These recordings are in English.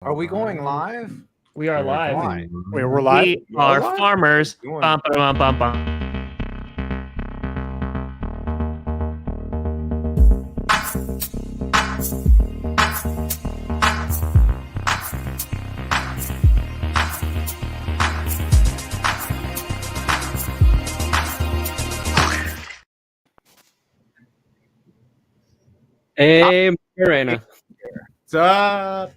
Are we going live? We are live. Why? Wait, we're live? We are live? farmers. Doing- Bum, bum, bum, bum. Hey, Marina. What's up?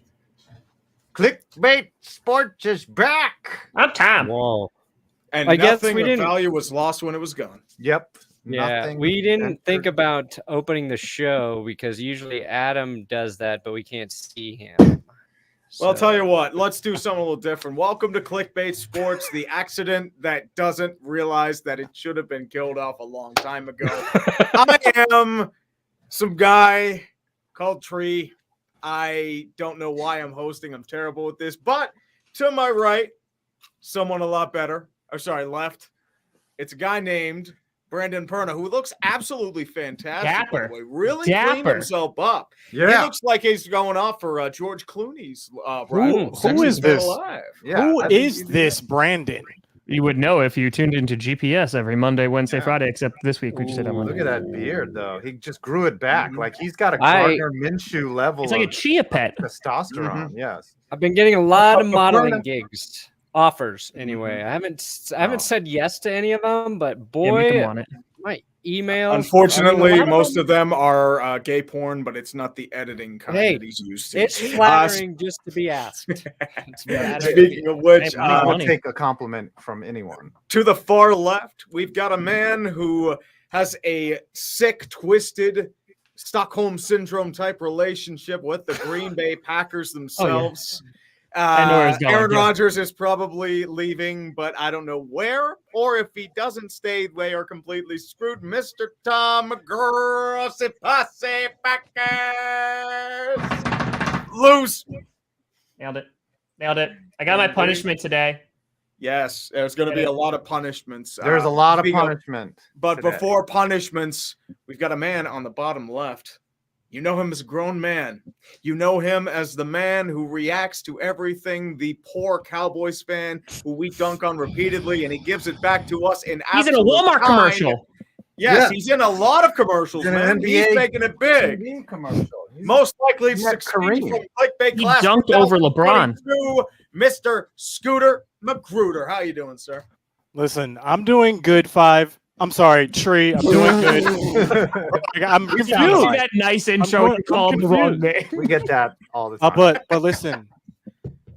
Clickbait Sports is back. About time. Whoa. And I guess nothing we of didn't- value was lost when it was gone. Yep. Yeah, Nothing we didn't entered. think about opening the show because usually Adam does that, but we can't see him. Well, I'll tell you what, let's do something a little different. Welcome to Clickbait Sports, the accident that doesn't realize that it should have been killed off a long time ago. I am some guy called Tree. I don't know why I'm hosting. I'm terrible at this. But to my right, someone a lot better. Or sorry, left. It's a guy named Brandon Perna, who looks absolutely fantastic. Dapper. By the way. Really Dapper. cleaned himself up. He Yeah. looks like he's going off for George Clooney's Who is Sexiest Man this? Alive. Yeah. Who I think is you do this that. Brandon? You would know if you tuned into GPS every Monday, Wednesday, Yeah. Friday, except this week we just did on Look Monday. at that beard, though. He just grew it back. Mhm. Like he's got a I- Gardner Minshew level It's like a of chia pet. testosterone. Yes. I've been getting a lot of But modeling Brandon- gigs, offers anyway. I haven't Oh. said yes to any of them, but Yeah, make boy, them want it. my emails. Unfortunately, I mean, a lot most of them are gay porn, but it's not the editing kind Hey, that he's used to. it's flattering just to be asked. It's Yeah, flattering. Speaking of which, Hey, I would money. take a compliment from anyone. to the far left, we've got a man who has a sick, twisted Stockholm syndrome type relationship with the Green Bay Packers themselves. I know where he's going, Aaron yeah. Rodgers is probably leaving, but I don't know where, or if he doesn't stay, they are completely screwed. Mr. Tom Grossi Posse Packers loose. Nailed it. Nailed it. I got my punishment today. Yes, there's going to be a lot of punishments. There's a lot of speaking punishment. But today. before punishments, we've got a man on the bottom left. You know him as a grown man. You know him as the man who reacts to everything, the poor Cowboys fan who we dunk on repeatedly, and he gives it back to us in He's in a absolute Walmart kind. commercial. Yes, Yeah. he's in a lot of commercials, He's in an man. He's NBA making it big. TV commercial. He's- Most likely He's at succeed Kareem. from Clickbait He Class dunked over LeBron. 2022, Mr. Scooter Magruder. How you doing, sir? Listen, I'm doing good, Five. I'm sorry, Tree. I'm doing good. I'm You see confused. that nice intro going- you called the wrong name. we get that all the time. But listen,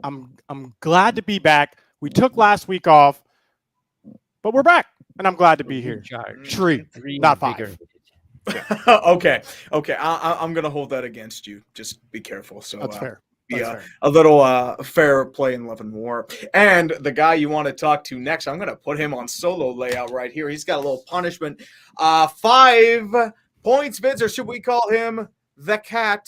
I'm glad to be back. We took last week off, but we're back, and I'm glad to be here. Tree, not Five. Okay. I'm gonna hold that against you. Just be careful. So That's fair. be That's fair. a little fair play in love and war. And the guy you want to talk to next, I'm gonna put him on solo layout right here. He's got a little punishment. 5 points, Vince, or should we call him the cat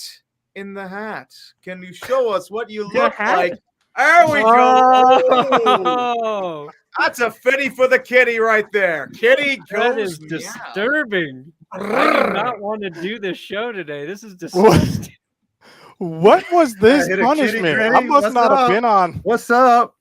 in the hat? Can you show us what you The look hat? like? There we go. Oh, That's a fitty for the kitty right there. Kitty goes. that is meow. disturbing. I do not want to do this show today. This is disgusting. What was this hit a kitty punishment? gritty. I must What's not up? have been on. What's up?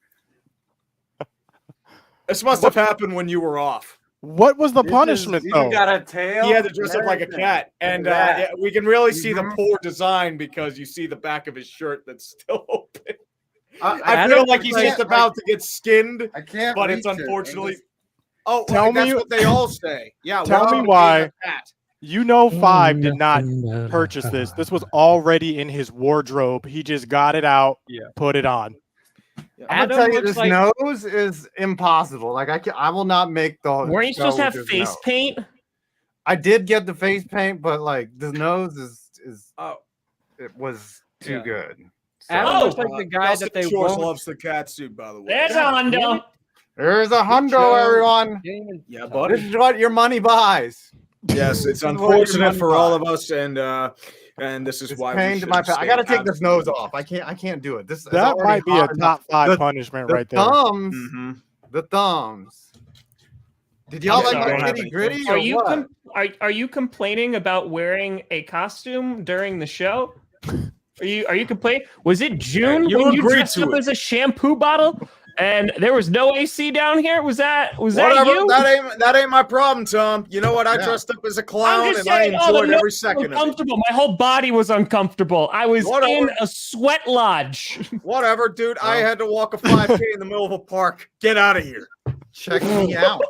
This must have happened when you were off. What was the punishment, though? a tail. He had to dress up like a cat, and yeah, we can really see the poor design because you see the back of his shirt that's still open. I Adam, feel like he's just about to get skinned, I can't. but it's reach it. unfortunately. Oh, Tell that's me- what they all say. Yeah. Tell welcome me to why. being a cat. You know, Five did not purchase this. This was already in his wardrobe. He just got it out, Yeah. put it on. I'm Adam gonna tell you, looks this like- nose is impossible. Like I will not make the. Weren't you supposed to show have with this face nose. paint? I did get the face paint, but like the nose is Oh. it was too Yeah. good. So, Adam looks like Uh, the guy Dustin that they Shores won't. loves the cat suit, by the way. There's a hundo. there's a hundo, show. everyone. Yeah, This buddy. is what your money buys. Yes, it's This is what your unfortunate money for all buys. of us, and this is It's why we pain to should my. I stay gotta take out this of nose it. off. I can't do it. This is That already might be a hot enough. top 5 The- punishment The right there. thumbs. Mhm. The thumbs. Did y'all I'm like sorry. my kitty gritty? Are or you what? are you complaining about wearing a costume during the show? Are you complaining? Was it June You when you agreed dressed to up it. as a shampoo bottle and there was no AC down here? Was that Whatever. you? That ain't my problem, Tom. You know what? I Yeah. dressed up as a I'm clown just and I saying, the enjoyed nose every was second of it. uncomfortable. My whole body was uncomfortable. I was Whatever. in a sweat lodge. Whatever, dude. I had to walk a 5K in the middle of a park. Get out of here. Check me out.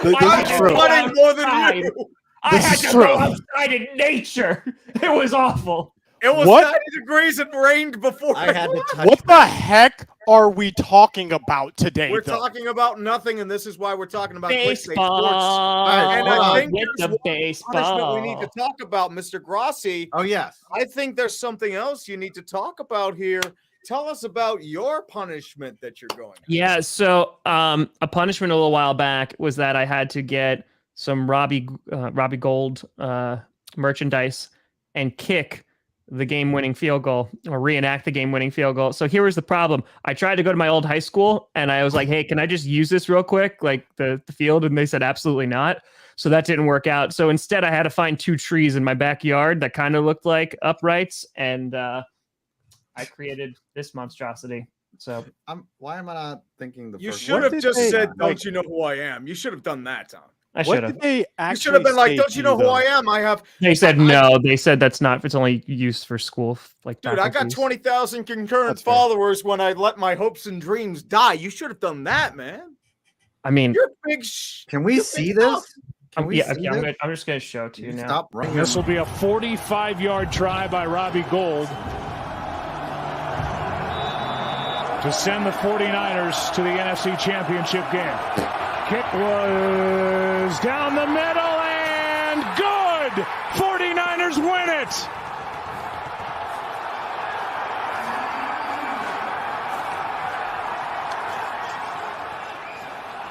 This I'm is true. sweating more than outside. you. I This had is to true. go outside in nature. It was awful. It was What? 90 degrees and rained before. I had to touch. What the heck are we talking about today? We're though? talking about nothing, and this is why we're talking about Clickbait Sports. Baseball. And I think Get there's the one punishment we need to baseball. talk about, Mr. Grossi. Oh yes. I think there's something else you need to talk about here. Tell us about your punishment that you're going. Yeah, so a punishment a little while back was that I had to get some Robby Gold merchandise and kick the game-winning field goal or reenact the game-winning field goal. So here was the problem. I tried to go to my old high school and I was like, hey, can I just use this real quick, like the field? And they said, absolutely not. So that didn't work out. So instead I had to find 2 trees in my backyard that kind of looked like uprights. And I created this monstrosity. So Why am I not thinking the You first should one? have did just they, said, like- "Don't you know who I am?" You should have done that, Tom. I What should have. did they You actually should have been like, say "Don't to you know who though? I am? I have, They said no. They said that's not. It's only used for school. Like dude, I got faculties. 20,000 concurrent That's fair. followers when I let my hopes and dreams die." You should have done that, man. I mean, You're big. Can we you're see big this? stuff. Can we yeah. see Okay, this? I'm just gonna show it to you now. Stop running. This will be a 45-yard try by Robby Gold to send the 49ers to the NFC Championship game. Kick was down the middle and good! 49ers win it!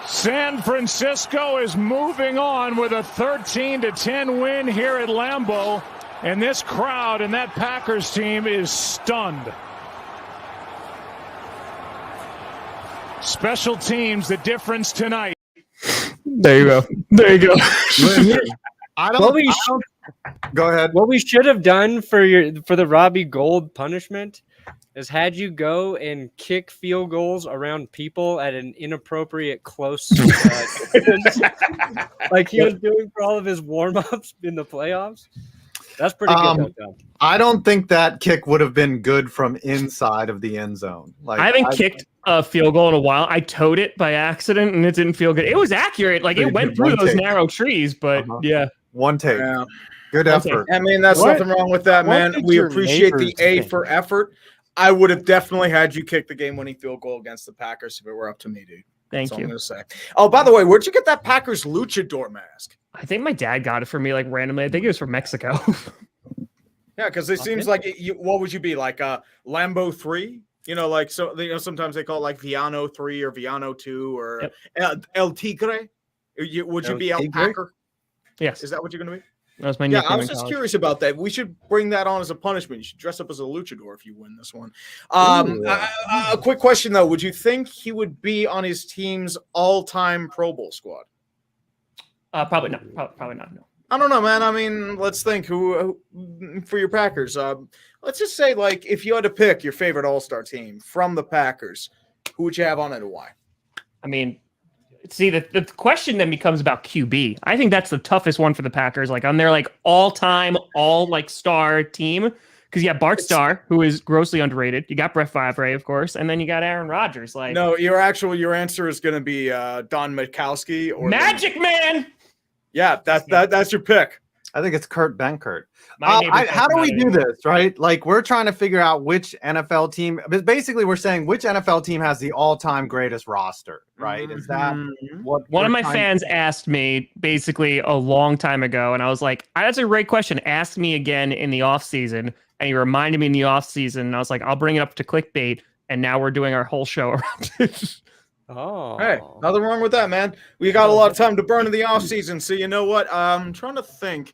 San Francisco is moving on with a 13-10 win here at Lambeau, and this crowd and that Packers team is stunned. Special teams, the difference tonight. There you go. There you go. I What we don't. Go ahead. What we should have done for the Robby Gold punishment is had you go and kick field goals around people at an inappropriate close distance, like he was doing for all of his warm-ups in the playoffs. That's pretty good, though, Tom. I don't think that kick would have been good from inside of the end zone. Like I haven't kicked a field goal in a while. I towed it by accident and it didn't feel good. It was accurate. Like it went through One those take. narrow trees, but yeah. One take. Yeah. Good One take. effort. I mean, that's What- nothing wrong with that, what man. did We your appreciate the neighbors A think? for effort. I would have definitely had you kick the game-winning field goal against the Packers if it were up to me, dude. Thank That's all I'm you. gonna say. Oh, by the way, where'd you get that Packers luchador mask? I think my dad got it for me like randomly. I think it was from Mexico. Yeah, because it seems like what would you be like? Lambo 3? You know, like sometimes they call it like Viano 3 or Viano 2 or El Tigre. Would you be El Tigre? Packer? Yes, Is that what you're gonna be? that was my Yeah, nickname I was in just college. curious about that. We should bring that on as a punishment. You should dress up as a luchador if you win this one. A quick question though: would you think he would be on his team's all-time Pro Bowl squad? Probably not. Probably not. No. I don't know, man. I mean, let's think who for your Packers. Let's just say, like, if you had to pick your favorite All-Star team from the Packers, who would you have on it and why? I mean, see, the question then becomes about QB. I think that's the toughest one for the Packers. Like on their like all-time, star team. Because you got Bart Starr, who is grossly underrated. You got Brett Favre, of course, and then you got Aaron Rodgers. Like No, your answer is going to be Don Majkowski or Magic Man. Yeah, that's your pick. I think it's Kurt Benkert. My neighbor's How do we talking do about it. this, right? Like we're trying to figure out which NFL team, but basically we're saying which NFL team has the all-time greatest roster, right? Is that what One of we're my trying- fans asked me basically a long time ago, and I was like, that's a great question. Ask me again in the offseason. And he reminded me in the offseason, and I was like, I'll bring it up to Clickbait, and now we're doing our whole show around it. Oh, Hey, nothing wrong with that, man. We got a lot of time to burn in the offseason, so you know what? I'm trying to think.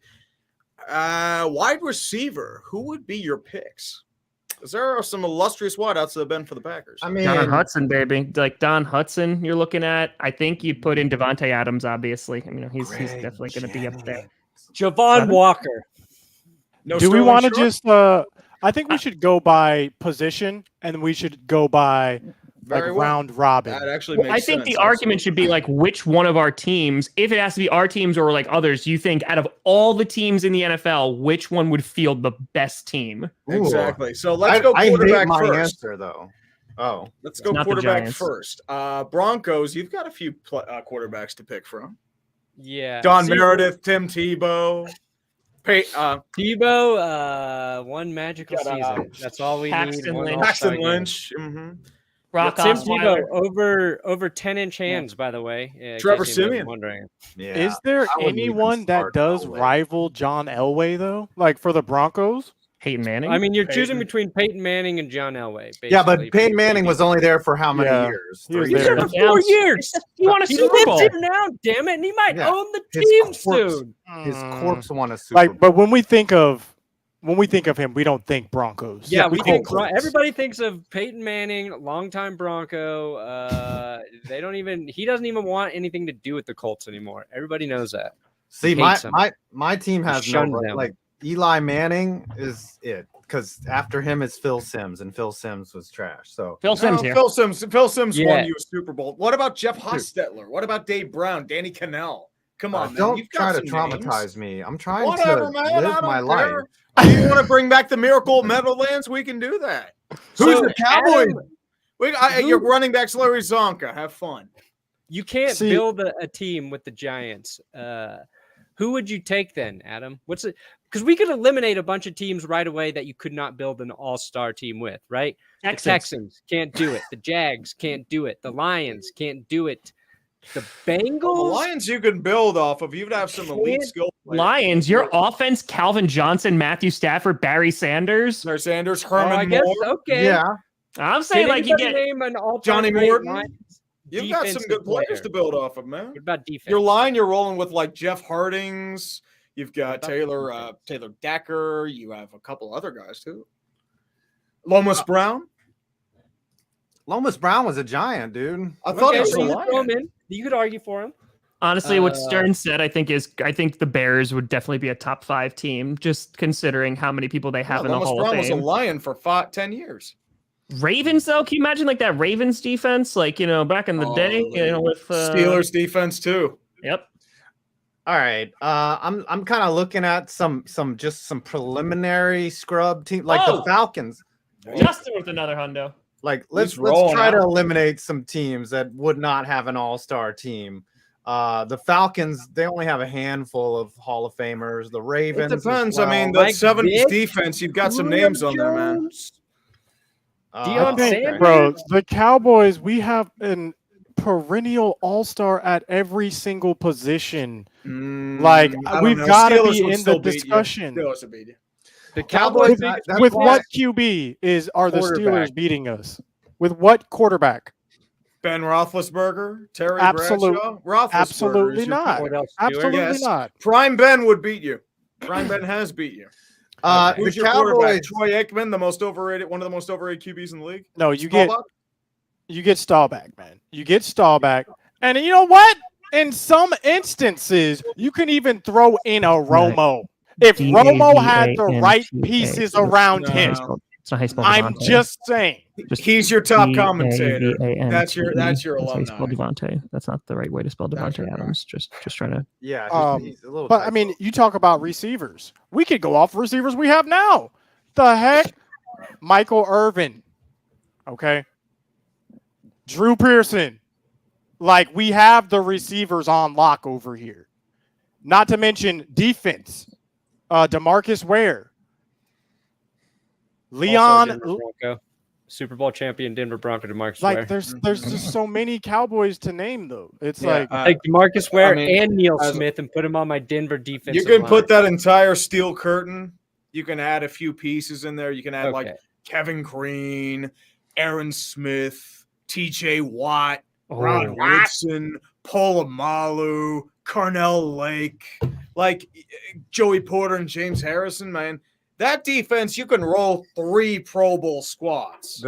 Wide receiver, who would be your picks? Because there are some illustrious wideouts that have been for the Packers. I mean, Don Hudson, baby. Like Don Hudson, you're looking at. I think you'd put in Devontae Adams, obviously. I mean, he's definitely going to be up there. Javon Walker. No Do we Sterling want to Sharp? just I think we should go by position, and we should go by Very well. round robin. That actually makes I sense. think the argument should be like which one of our teams, if it has to be our teams or like others, you think out of all the teams in the NFL, which one would field the best team? Exactly. So let's go quarterback I hate my first. answer though. Oh, Let's go quarterback first. Broncos, you've got a few quarterbacks to pick from. Yeah. John Meredith, Tim Tebow. Tebow, one magical season. That's all we Paxton need. Lynch. Paxton Lynch. Mm-hmm. Brock Tim Osweiler. Tebow over 10-inch hands, by the way. Trevor in case anybody was Siemian. wondering. yeah. Is there wouldn't even anyone that start does Elway. rival John Elway though? Like for the Broncos? Peyton Manning. I mean, you're choosing between Peyton Manning and John Elway. Yeah, but basically. Peyton Manning was only there for how many Yeah. years? He was 3 there. years. for 4 years. You want a He Super lives Bowl? here now, damn it, and he might Yeah. own the His team corpse- soon. His corpse won a Super Like, Bowl. but when we think of him, we don't think Broncos. Yeah, we think Colts. everybody thinks of Peyton Manning, longtime Bronco. He doesn't even want anything to do with the Colts anymore. Everybody knows that. See, hates him. my team has no shuns them. like Eli Manning is it because after him is Phil Simms, and Phil Simms was trash. So Phil Simms here. Phil Simms Yeah. won you a Super Bowl. What about Jeff Hostetler? What about Dave Brown? Danny Cannell? Come on, man. don't You've got try to some traumatize names. me. I'm trying Whatever, to man. I live don't my life. care. You want to bring back the Miracle Meadowlands? We can do that. Who's So, the Cowboys? Adam- Your running back's Larry Zonka. Have fun. You can't See- build a team with the Giants. Who would you take then, Adam? What's it? Because we could eliminate a bunch of teams right away that you could not build an all-star team with, right? The Texans can't do it. The Jags can't do it. The Lions can't do it. The Bengals. The Lions you can build off of. You'd have some elite skill players. Lions, your offense, Calvin Johnson, Matthew Stafford, Barry Sanders. There's Sanders, Oh, Herman I guess Moore. okay. Yeah, I'm saying Can like you anybody get name an all-time Johnny great Morton? Lions You've got some defensive good players player? to build off of, man. What about defense? Your line, you're rolling with like Jeff Hardings. You've got What about Taylor Decker. You have a couple other guys too. Lomas Brown. Lomas Brown was a giant, dude. I thought he Okay, was so a you could throw him Lion. in. You could argue for him. honestly what Stern said. I think the Bears would definitely be a top 5 team, just considering how many people they have in the Lomas Hall Brown of was a Fame. Lion for 10 years. Ravens, though, can you imagine like that Ravens defense, like back in the day, with Steelers defense too. Yep. All right. I'm kind of looking at some preliminary scrub team like the Falcons. Justin with another hundo. Like let's rolling try to out. eliminate some teams that would not have an all-star team. The Falcons, they only have a handful of Hall of Famers. The It Ravens. as depends. well. I mean, the Mike 70s Vick, defense, you've got some Julio names on there, man. Jones. I Deion think, Sanders? bro, the Cowboys, we have an perennial all-star at every single position. Like, I don't we've know. got to Steelers be would in still the beat you. discussion. Steelers would beat you. The Cowboys, Cowboys. With why- what QB are the Steelers Quarterback. beating us? With what quarterback? Ben Roethlisberger, Terry Absolute- Bradshaw. Roethlisberger Absolutely is your not. quarterback. Absolutely Yes. not. Prime Ben would beat you. Prime Ben has beat you. The Who's your quarterback? Cowboys. Troy Aikman, the most overrated, one of the most overrated QBs in the league. No, you get Staubach? Staubach, man. You get Staubach. And you know what? In some instances, you can even throw in a Romo. If Romo had the right pieces around him, It's not how you spell I'm Devontae. just saying. He's your top commentator. D-A-V-A-N-T-E. That's your That's how you alumni. spell Devontae. That's not the right way to spell That's Devontae your guy. Adams. Just trying to. Yeah, he's a little. But I mean, you talk about receivers. We could go off receivers we have now. The heck? Michael Irvin. Okay. Drew Pearson. Like, we have the receivers on lock over here. Not to mention defense. DeMarcus Ware. Also Leon. Denver Bronco. Super Bowl champion Denver Bronco DeMarcus Like, Ware. there's just so many Cowboys to name, though. It's like, Like DeMarcus Ware I mean, and Neil as- Smith and put him on my Denver defense. You can put that entire steel curtain. You can add a few pieces in there. You can add like Kevin Green, Aaron Smith, TJ Watt, Ron Woodson, Polamalu, Carnell Lake, like Joey Porter and James Harrison, man. That defense, you can roll 3 Pro Bowl squads.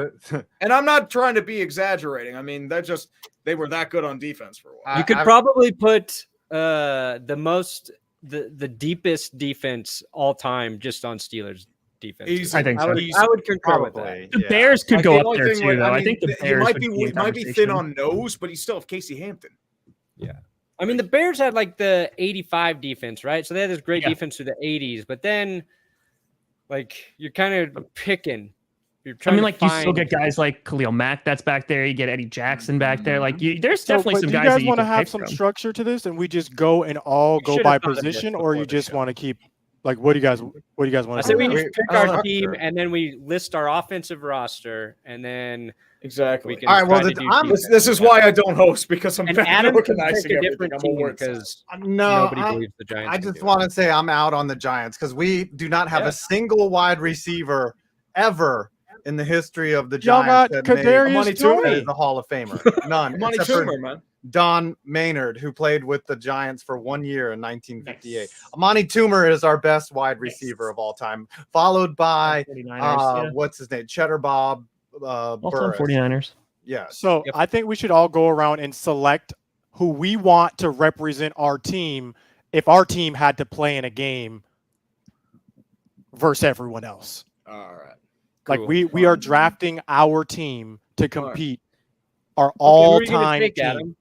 And I'm not trying to be exaggerating. I mean, they were that good on defense for a while. You could probably put the deepest defense all time just on Steelers. defense. Easy. I think so. I would concur with that. Probably. The Yeah. Bears could Like, go the up only there thing too, with- though. I mean, think the you Bears might would be be in might be thin conversation. on nose, but he's still have Casey Hampton. I mean, the Bears had like the 85 defense, right? So they had this great Yeah. defense through the 80s, but then like you're kind of picking. You're I trying mean, to like you find. still get guys like Khalil Mack that's back there. You get Eddie Jackson back there. Like there's So, definitely but some do you guys guys that you want to can have pick some from. structure to this, and we just go and all We go should by have thought of this position, or before you the just show. want to keep like what do you guys I want say to we do? just pick I don't our know. team and then we list our offensive roster and then Exactly. we can All right, well, try to do I'm- defense. This is why I don't host, because I'm and bad at Adam can organizing pick a everything. different I'm a team word because No, nobody believes the Giants. I can just do it. want to say I'm out on the Giants because we do not have Yeah. a single wide receiver ever in the history of the Y'all got Giants that made Kadarius Money Toney. is a Hall of Famer. None. Money except for tumor, man. Don Maynard, who played with the Giants for 1 year in 1958. Amani Toomer is our best wide receiver of all time, followed by 49ers. what's his name? Cheddar Bob Also Burris. 49ers. Yes. So Yep. I think we should all go around and select who we want to represent our team if our team had to play in a game versus everyone else. All right. Like Cool. we are drafting our team to compete our Okay, who are you gonna all-time take, team. Adam?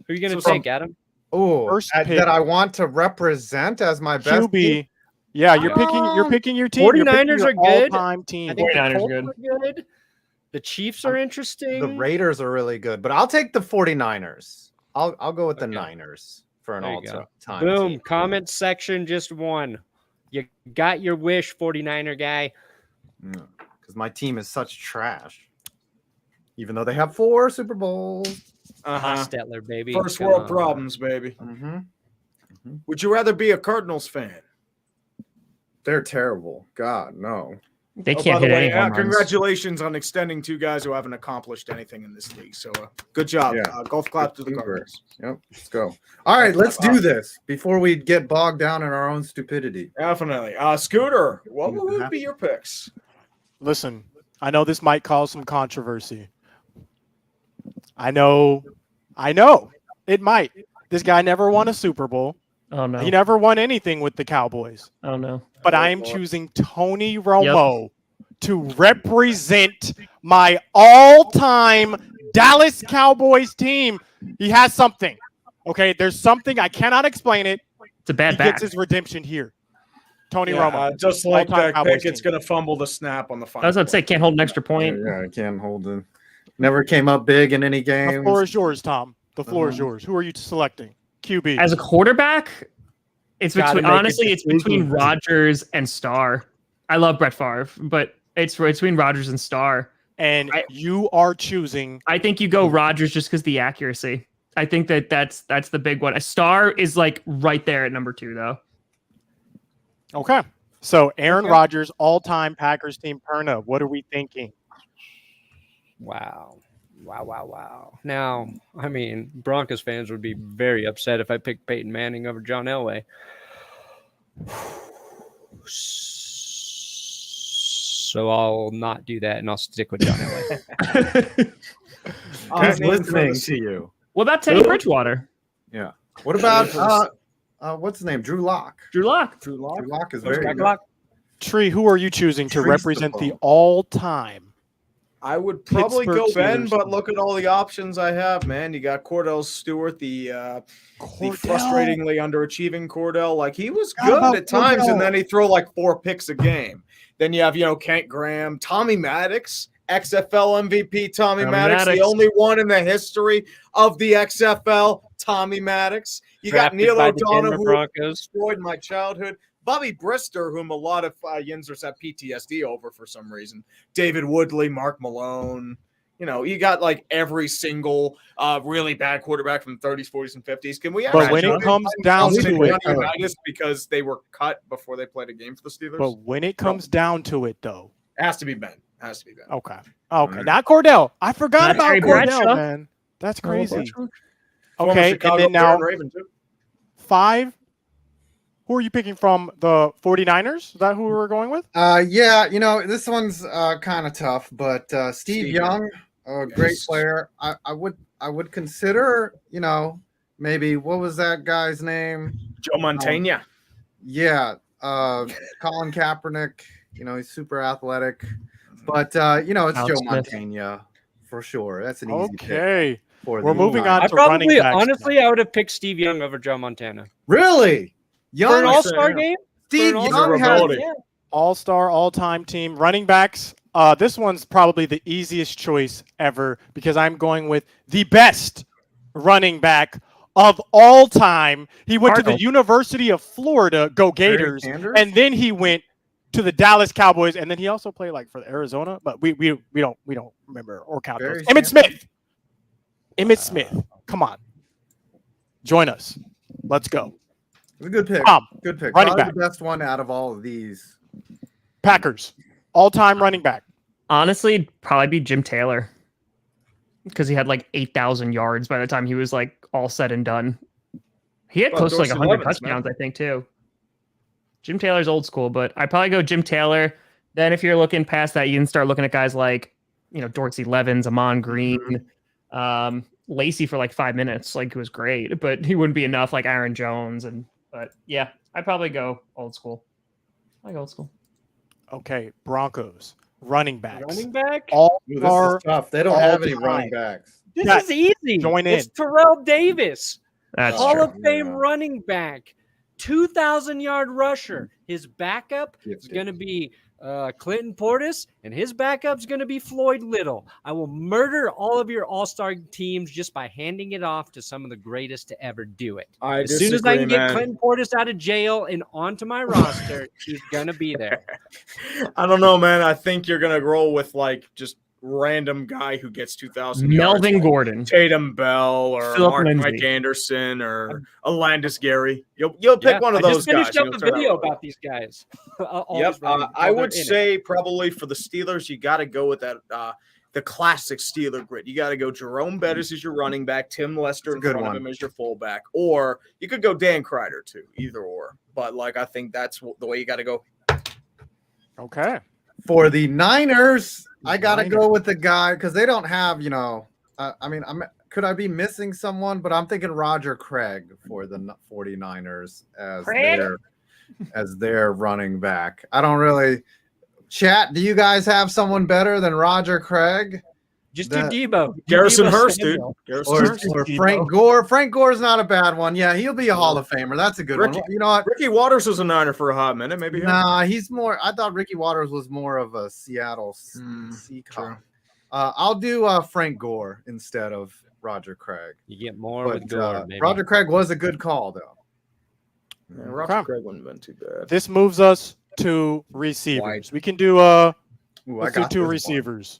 Who are you going to So take, Adam? Oh, First pick. that I want to represent as my best QB. team? Yeah, you're picking your team. You're picking 49ers your are good. all-time team. I think the 49ers Colts good. are good. The Chiefs are interesting. The Raiders are really good, but I'll take the 49ers. I'll go with the Okay. Niners for an There you go. all-time Boom. team. Comment section just won. You got your wish, 49er guy. Because my team is such trash. Even though they have 4 Super Bowls. Uh-huh. Hostetler, baby. First Come world on. problems, baby. Mm-hmm. Would you rather be a Cardinals fan? They're terrible. God, no. They Oh, can't by the hit way, any home runs. congratulations on extending 2 guys who haven't accomplished anything in this league. So good job. Yeah. Golf clap to the Super. Cardinals. Yep, let's go. All right, let's do this before we get bogged down in our own stupidity. Definitely. Scooter, what would be your picks? Listen, I know this might cause some controversy. I know it might. This guy never won a Super Bowl. Oh no. He never won anything with the Cowboys. Oh no. But I am choosing Tony Romo to represent my all-time Dallas Cowboys team. He has something. Okay, there's something. I cannot explain it. It's a bad He back. gets his redemption here. Tony Yeah, Romo. just like All-time that Cowboys pick, it's team. going to fumble the snap on the final. I was about to say, can't hold an extra point. Yeah, I can't hold it. Never came up big in any The games. floor is yours, Tom. The floor is yours. Who are you selecting? QB. As a quarterback, it's Gotta between make a honestly, it's between decision. Rodgers and Starr. I love Brett Favre, but it's between Rodgers and Starr. And you are choosing. I think you go Rodgers just because the accuracy. I think that's the big one. A Starr is like right there at number 2, though. Okay. So Aaron Rodgers, all-time Packers team. Perna, what are we thinking? Wow. Now, I mean, Broncos fans would be very upset if I picked Peyton Manning over John Elway. So I'll not do that, and I'll stick with John Elway. Who's listening to you? What about Teddy Bridgewater? Yeah. What about what's his name? Drew Lock. Drew Lock. Drew Lock is very good. Clock. Tree, who are you choosing to Tree's represent the the all-time? I would probably Pittsburgh go Ben, Steelers. but look at all the options I have, man. You got Cordell Stewart, the frustratingly underachieving Cordell. Like, he was How good about at times, Cordell? and then he'd throw like 4 picks a game. Then you have, Kent Graham, Tommy Maddox, XFL MVP Tommy Maddox, the only one in the history of the XFL, Tommy Maddox. You got Drafted Neil by the O'Donnell, Denver who Broncos. destroyed my childhood. Bobby Brister, whom a lot of Yinzers have PTSD over for some reason. David Woodley, Mark Malone. You got like every single really bad quarterback from the 30s, 40s, and 50s. Can we? But when it comes down to it, Unitas because they were cut before they played a game for the Steelers. but when it comes down to it, though. It has to be Ben. Okay. Not Cordell. I forgot Not about Terry Cordell, Bradshaw. man. That's crazy. Former Okay, Chicago and then now Bear and Raven, too. 5. Who are you picking from the 49ers? Is that who we're going with? Yeah, this one's kind of tough, but Steve Young, a great player. I would consider, maybe what was that guy's name? Joe Montana. Yeah, Colin Kaepernick. He's super athletic. But, it's Alex Joe Smith. Montana for sure. That's an easy pick. Okay. For We're the moving on Niners. to running Probably, backs. honestly, I would have picked Steve Young over Joe Montana. Really? For an Young all-star game? Steve For an Young all-star has game, yeah. All-star, all-time team running backs. This one's probably the easiest choice ever because I'm going with the best running back of all time. He went to the Cardinals. University of Florida, go Barry Gators, Sanders? and then he went to the Dallas Cowboys, and then he also played like for Arizona, but we don't remember or count Barry those. Emmitt Sanders? Smith. Emmitt Smith. Come on. Join us. Let's go. It's a good pick. Tom, Good pick. running Probably back. the best one out of all of these. Packers. All-time running back. Honestly, it'd probably be Jim Taylor because he had like 8,000 yards by the time he was like all said and done. He had Well, close to like Dorsey 100 Levens, touchdowns, I think, too. Jim Taylor's old school, but I'd probably go Jim Taylor. Then if you're looking past that, you can start looking at guys like, Dorsey Levens, Amon Green, Lacey for like 5 minutes. Like, it was great, but he wouldn't be enough like Aaron Jones. But yeah, I'd probably go old school. I go old school. Okay, Broncos. Running backs. Running back? All Ooh, this are is tough. They don't have any all-time. running backs. This Yeah, is easy. join It's in. Terrell Davis. That's Hall true. of Fame Yeah. running back. 2,000-yard rusher. His backup is Gifted. going to be Clinton Portis, and his backup's going to be Floyd Little. I will murder all of your all-star teams just by handing it off to some of the greatest to ever do it. I As soon as I can disagree, get man. Clinton Portis out of jail and onto my roster, he's going to be there. I don't know, man. I think you're gonna roll with like just random guy who gets 2,000 Melvin yards. Gordon. Tatum Bell or Phillip Mike Lindsay. Anderson or Alandis Gary. You'll pick Yeah, one of I those just finished guys. up and a you'll turn out video really about these guys. All Yep. these running- I all they're would in it. say probably for the Steelers, you got to go with that the classic Steeler grid. You got to go Jerome Bettis as your running back, Tim Lester in Good front one. of him as your fullback, or you could go Dan Kreider too, either or. But like I think that's the way you got to go. Okay. For the Niners, I got to Niners. go with the guy because they don't have, could I be missing someone? But I'm thinking Roger Craig for the 49ers as their running back. I don't really chat. Do you guys have someone better than Roger Craig? Just that- do Debo. Do Garrison Debo Hurst, dude. Samuel. Garrison Or, Hurst. or Frank Gore? Frank Gore's not a bad one. Yeah, he'll be a Hall of Famer. That's a good Ricky- one. You know what? Ricky Waters was a Niner for a hot minute. Maybe him. Nah, he's more. I thought Ricky Waters was more of a Seattle Seahawk. true. I'll do Frank Gore instead of Roger Craig. You get more with But Gore, maybe. Roger Craig was a good call, though. Yeah, Roger Craig wouldn't have been too bad. This moves us to receivers. Wide. We can do Ooh, let's do two this one. receivers.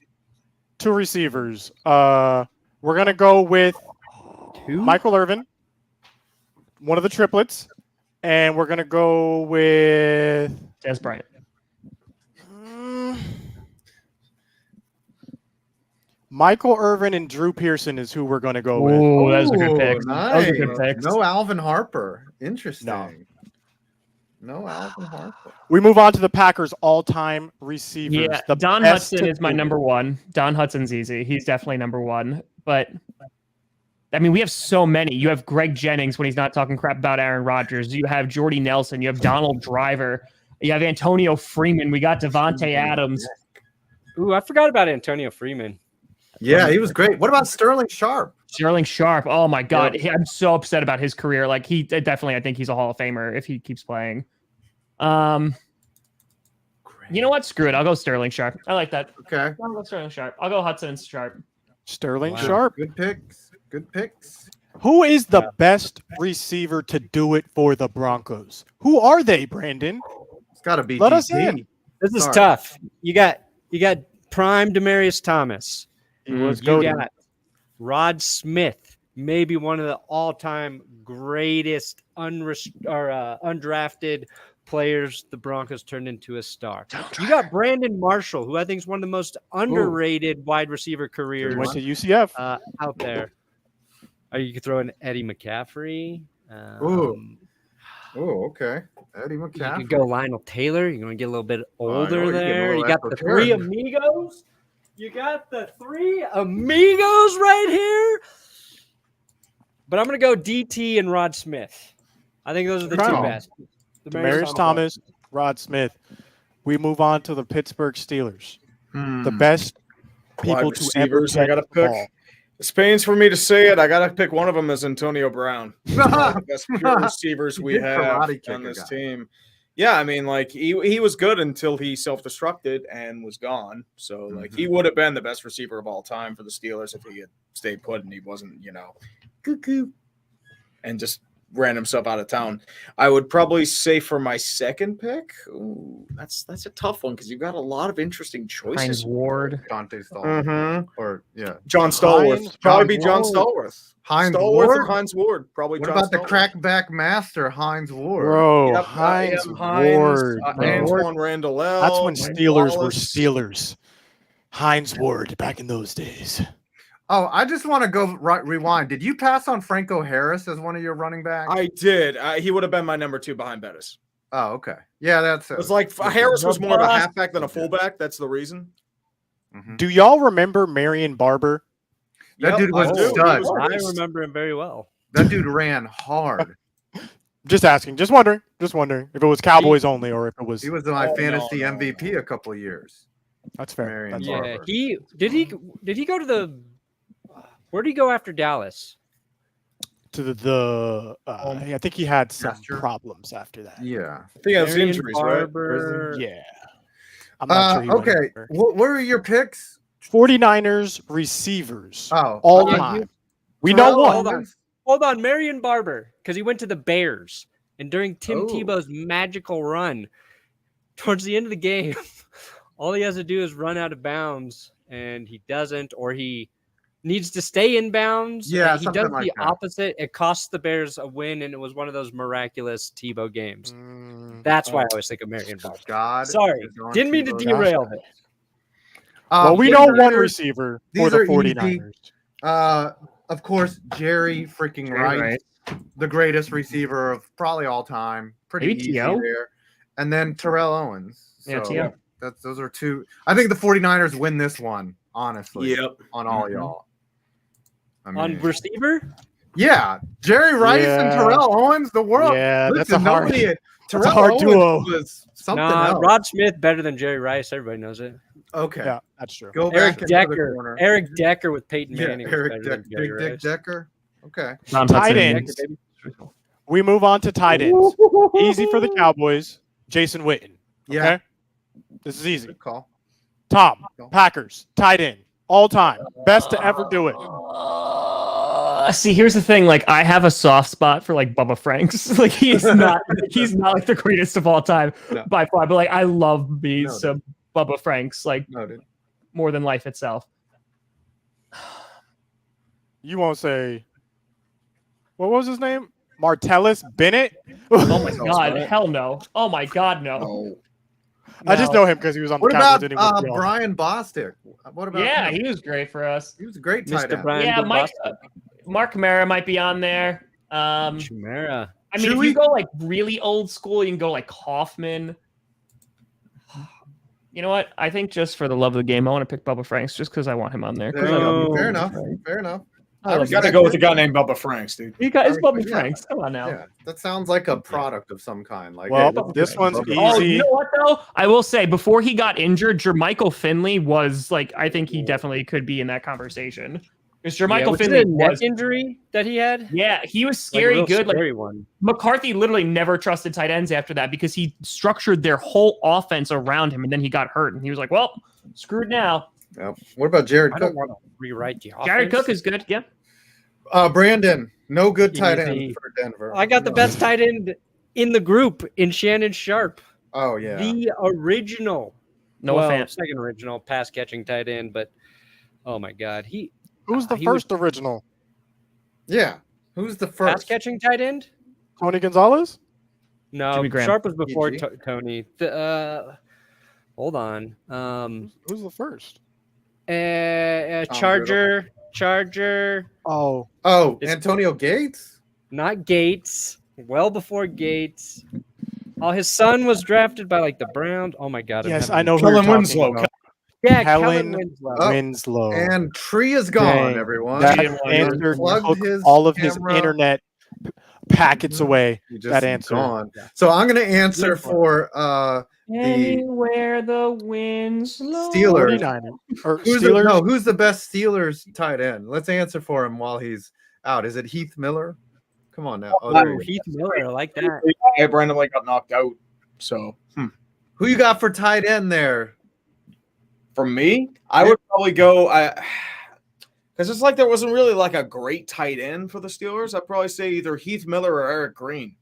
Two receivers. We're gonna go with Michael Irvin, one of the triplets, and we're gonna go with Des Bryant. Michael Irvin and Drew Pearson is who we're gonna go with. Oh, that was a good pick. Ooh, That was a good nice. pick. No Alvin Harper. Interesting. No Alvin Harper. We move on to the Packers' all-time receivers. Yeah, The Don best Hudson to is my do it. number one. Don Hudson's easy. He's definitely number one. But I mean, we have so many. You have Greg Jennings when he's not talking crap about Aaron Rodgers. You have Jordy Nelson. You have Donald Driver. You have Antonio Freeman. We got Devontae Adams. Ooh, I forgot about Antonio Freeman. Yeah, he was great. What about Sterling Sharp? Sterling Sharp. Oh my God. I'm so upset about his career. Like he definitely, I think he's a Hall of Famer if he keeps playing. You know what? Screw it. I'll go Sterling Sharp. I like that. Okay. I'll go Sterling Sharp. I'll go Hudson and Sharp. Sterling Wow. Sharp. Good picks. Good picks. Who is the best receiver to do it for the Broncos? Who are they, Brandon? It's got to be Let us DT. in. This is Sorry. tough. You got prime Demarius Thomas. He was You goated. got Rod Smith, maybe one of the all-time greatest undrafted players the Broncos turned into a star. You got Brandon Marshall, who I think is one of the most underrated wide receiver He careers went to UCF. out there. Or you could throw in Eddie McCaffrey. Ooh. Oh, okay. Eddie You McCaffrey. could go Lionel Taylor. You're going to get a little bit older you're getting a there. little You got the esoteric. three amigos. You got the three amigos right here. But I'm going to go DT and Rod Smith. I think those are the Right two on. best. Demarius Thomas, Rod Smith. We move on to the Pittsburgh Steelers. Hmm. The best Wide people to ever receivers, I catch gotta the pick. ball. It's pains for me to say it. I gotta pick one of them as Antonio Brown. He's one of the best pure receivers He we did have karate kick on a this guy. team. Yeah, I mean, like he was good until he self-destructed and was gone. So like he would have been the best receiver of all time for the Steelers if he had stayed put and he wasn't, cuckoo, and just ran himself out of town. I would probably say for my second pick, ooh, that's a tough one because you've got a lot of interesting choices. Hines Ward. Dante Stallworth. Mhm. Or yeah. John Stallworth. Hines, Probably be John John Ward. Stallworth. Hines Stallworth Ward? or Hines Ward. Probably What John about the Stallworth. crackback master, Hines Ward? Bro, Yep, Hines Hines, Ward. Antoine Randall. That's when Steelers were Wallace. Steelers. Hines Ward back in those days. Oh, I just want to go rewind. Did you pass on Franco Harris as one of your running backs? I did. He would have been my number 2 behind Bettis. Oh, okay. Yeah, that's It was like Harris was more of a halfback than a Okay. fullback. That's the reason. Mhm. Do y'all remember Marion Barber? That dude was I a do. He stud. was I great. remember him very well. That dude ran hard. Just asking. Just wondering if it was Cowboys only or if it was. He was my Oh, fantasy no, MVP a couple of years. That's fair. Marion That's Barber. fair. Yeah, did he go to the? Where did he go after Dallas? To I think he had some Pasture? problems after that. Yeah. I think it was Marion injuries, Barber. Yeah. I'm not sure he went Okay. anywhere. What were your picks? 49ers receivers. Oh, All okay. time. We know Terrell one. Owens? Hold on, Marion Barber, because he went to the Bears, and during Tim Oh. Tebow's magical run, towards the end of the game, all he has to do is run out of bounds, and he doesn't, or he needs to stay in bounds. Yeah, and he something does like the that. opposite. It costs the Bears a win, and it was one of those miraculous Tebow games. Mm, That's why I always think of Marion Barber. God. Sorry, is on didn't mean to Tebow's derail side. it. well, we these know are- one receiver for these the are easy. 49ers. Of course, Jerry freaking Rice, the greatest receiver of probably all time. Pretty Maybe easy T.O.? there. And then Terrell Owens. Yeah, So T.O. those are two. I think the 49ers win this one, honestly. Yep. On all Mhm. y'all. I On receiver? yeah, Jerry Rice and Yeah. Terrell Owens, the world. Yeah, that's a Listen, hard. nobody- That's a Terrell hard Owens duo. was something Nah, else. Rod Smith better than Jerry Rice. Everybody knows it. Okay. Yeah, that's true. Go Eric back into the Decker. corner. Eric Decker with Peyton Yeah, Manning. was Eric better Decker. than Jerry Big Dick Rice. Decker. Okay. Tom Tight Hudson. ends. Decker, baby. We move on to tight ends. Easy for the Cowboys. Jason Witten. Okay? Yeah. This is easy. Good call. Tom, Packers, tight end, all time, best to ever do it. See, here's the thing. Like, I have a soft spot for like Bubba Franks. Like, he's not like the greatest of all time No. by far. But like, I love me No, some Bubba Franks, like Noted. more than life itself. You won't say, what was his name? Martellus Bennett? Oh my Sounds god, right. hell no. Oh my god, no. Oh. I just know him because he was on the What Cowboys. about and he was Brian Bostic? What about Yeah, him? he was great for us. He was a great tight Mr. end. Brian Yeah, Mike, Boston. Mark Kamara might be on there. Chimera. I mean, if Chewy? you go like really old school, you can go like Hoffman. You know what? I think just for the love of the game, I want to pick Bubba Franks just because I want him on there. 'Cause I love him. Fair enough. Fair enough. I love You got to him. go with a guy named Bubba Franks, dude. You guys, Bubba Yeah. Franks. Come on now. Yeah, that sounds like a product of some kind. Like, Well, hey, let's this do one's Bubba easy. Oh, Franks. you know what though? I will say before he got injured, Jermichael Finley was like, I think he definitely could be in that conversation. Because Jermichael was it Finley a neck was, injury that he had? yeah, he was Like a scary real good. Like scary one. McCarthy literally never trusted tight ends after that because he structured their whole offense around him, and then he got hurt, and he was like, "Well, screwed now." Yep. What about Jared I Cook? don't want to rewrite the offense. Jared Cook is good. Yeah, Brandon, no good tight Easy. end for Denver. I got the No. best tight end in the group in Shannon Sharp. Oh yeah. The original. no well, offense. second original pass catching tight end, but oh my god, Who's the he first original? Yeah. Who's the pass first? catching tight end? Tony Gonzalez? No, Jimmy Graham. Sharp was before PG. Tony. Hold on. Who's the first? Charger, Oh, Oh, It's- Antonio Gates. not Gates. Well before Gates. Oh, his son was drafted by like the Browns. Oh my god. I'm yes, having- I know who you're Kellen talking Winslow. about. Yeah, Helen Kellen Winslow. Oh, Winslow. And Tree is gone, Dang. everyone. That He didn't want to answer Plugged took his all of his camera. internet packets away You just that answer. gone. So I'm going to answer for Anywhere the winds blow. Steelers. 49ers. Or Who's Steelers. who's the best Steelers tight end? Let's answer for him while he's out. Is it Heath Miller? Come on now. Oh, there you go. Heath Miller, I like that. Hey, Brandon Lake got knocked out. So Who you got for tight end there? for me, I would probably go because it's like there wasn't really like a great tight end for the Steelers. I'd probably say either Heath Miller or Eric Green.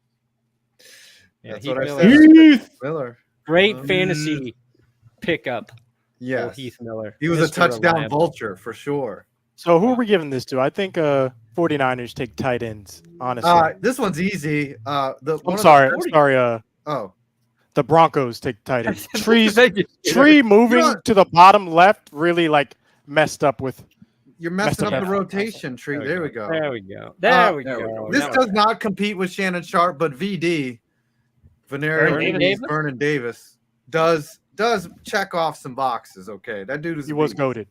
Yeah, That's Heath what I Miller. said. Heath. Miller. Great fantasy pickup. Yes. Heath Miller. He was a Mr. touchdown Reliable. vulture for sure. So who are we giving this to? I think 49ers take tight ends, honestly. This one's easy. I'm sorry. Oh, The Broncos take tight ends. Thank you. Tree moving You know- to the bottom left really like messed up with. you're messing up up. the rotation tree. There we go. There we go. There we there we go. go. This Now does not compete with Shannon Sharp, but VD, Venerian Davis? Vernon Davis, does check off some boxes. Okay, that dude is. He was beast. goated.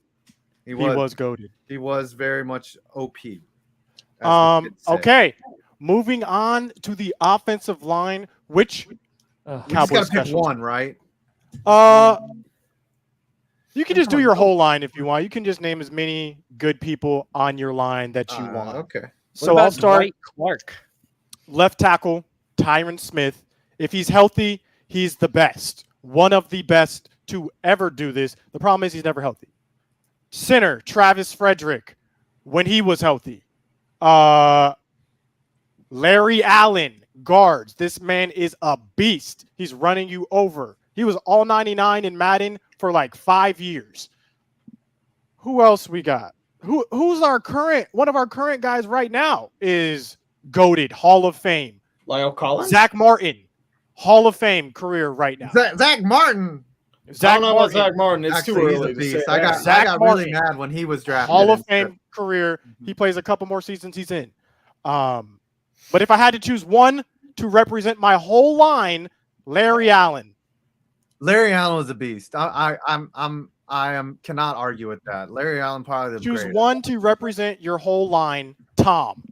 He He was. was goaded. He was very much OP. as the kids say. Okay. Moving on to the offensive line, which Ugh. We just Cowboys gotta pick special. one, right? you can just do your whole line if you want. You can just name as many good people on your line that you want. Okay. So What I'll about start Dwight Clark. left tackle, Tyron Smith. If he's healthy, he's the best. One of the best to ever do this. The problem is he's never healthy. Center, Travis Frederick, when he was healthy. Larry Allen, guards. This man is a beast. He's running you over. He was all 99 in Madden for like 5 years. Who else we got? Who's one of our current guys right now is goated, Hall of Fame. Lyle Collins. Zach Martin, Hall of Fame career right now. Zach Martin. I don't know about Zach Martin. It's Actually, too he's early a to beast. say. I got, that. Zach I got really Martin. mad when he was drafted. Hall of instead. Fame career. He plays a couple more seasons he's in. But if I had to choose one to represent my whole line, Larry Allen. Larry Allen was a beast. I cannot argue with that. Larry Allen probably the Choose greatest. one to represent your whole line, Tom.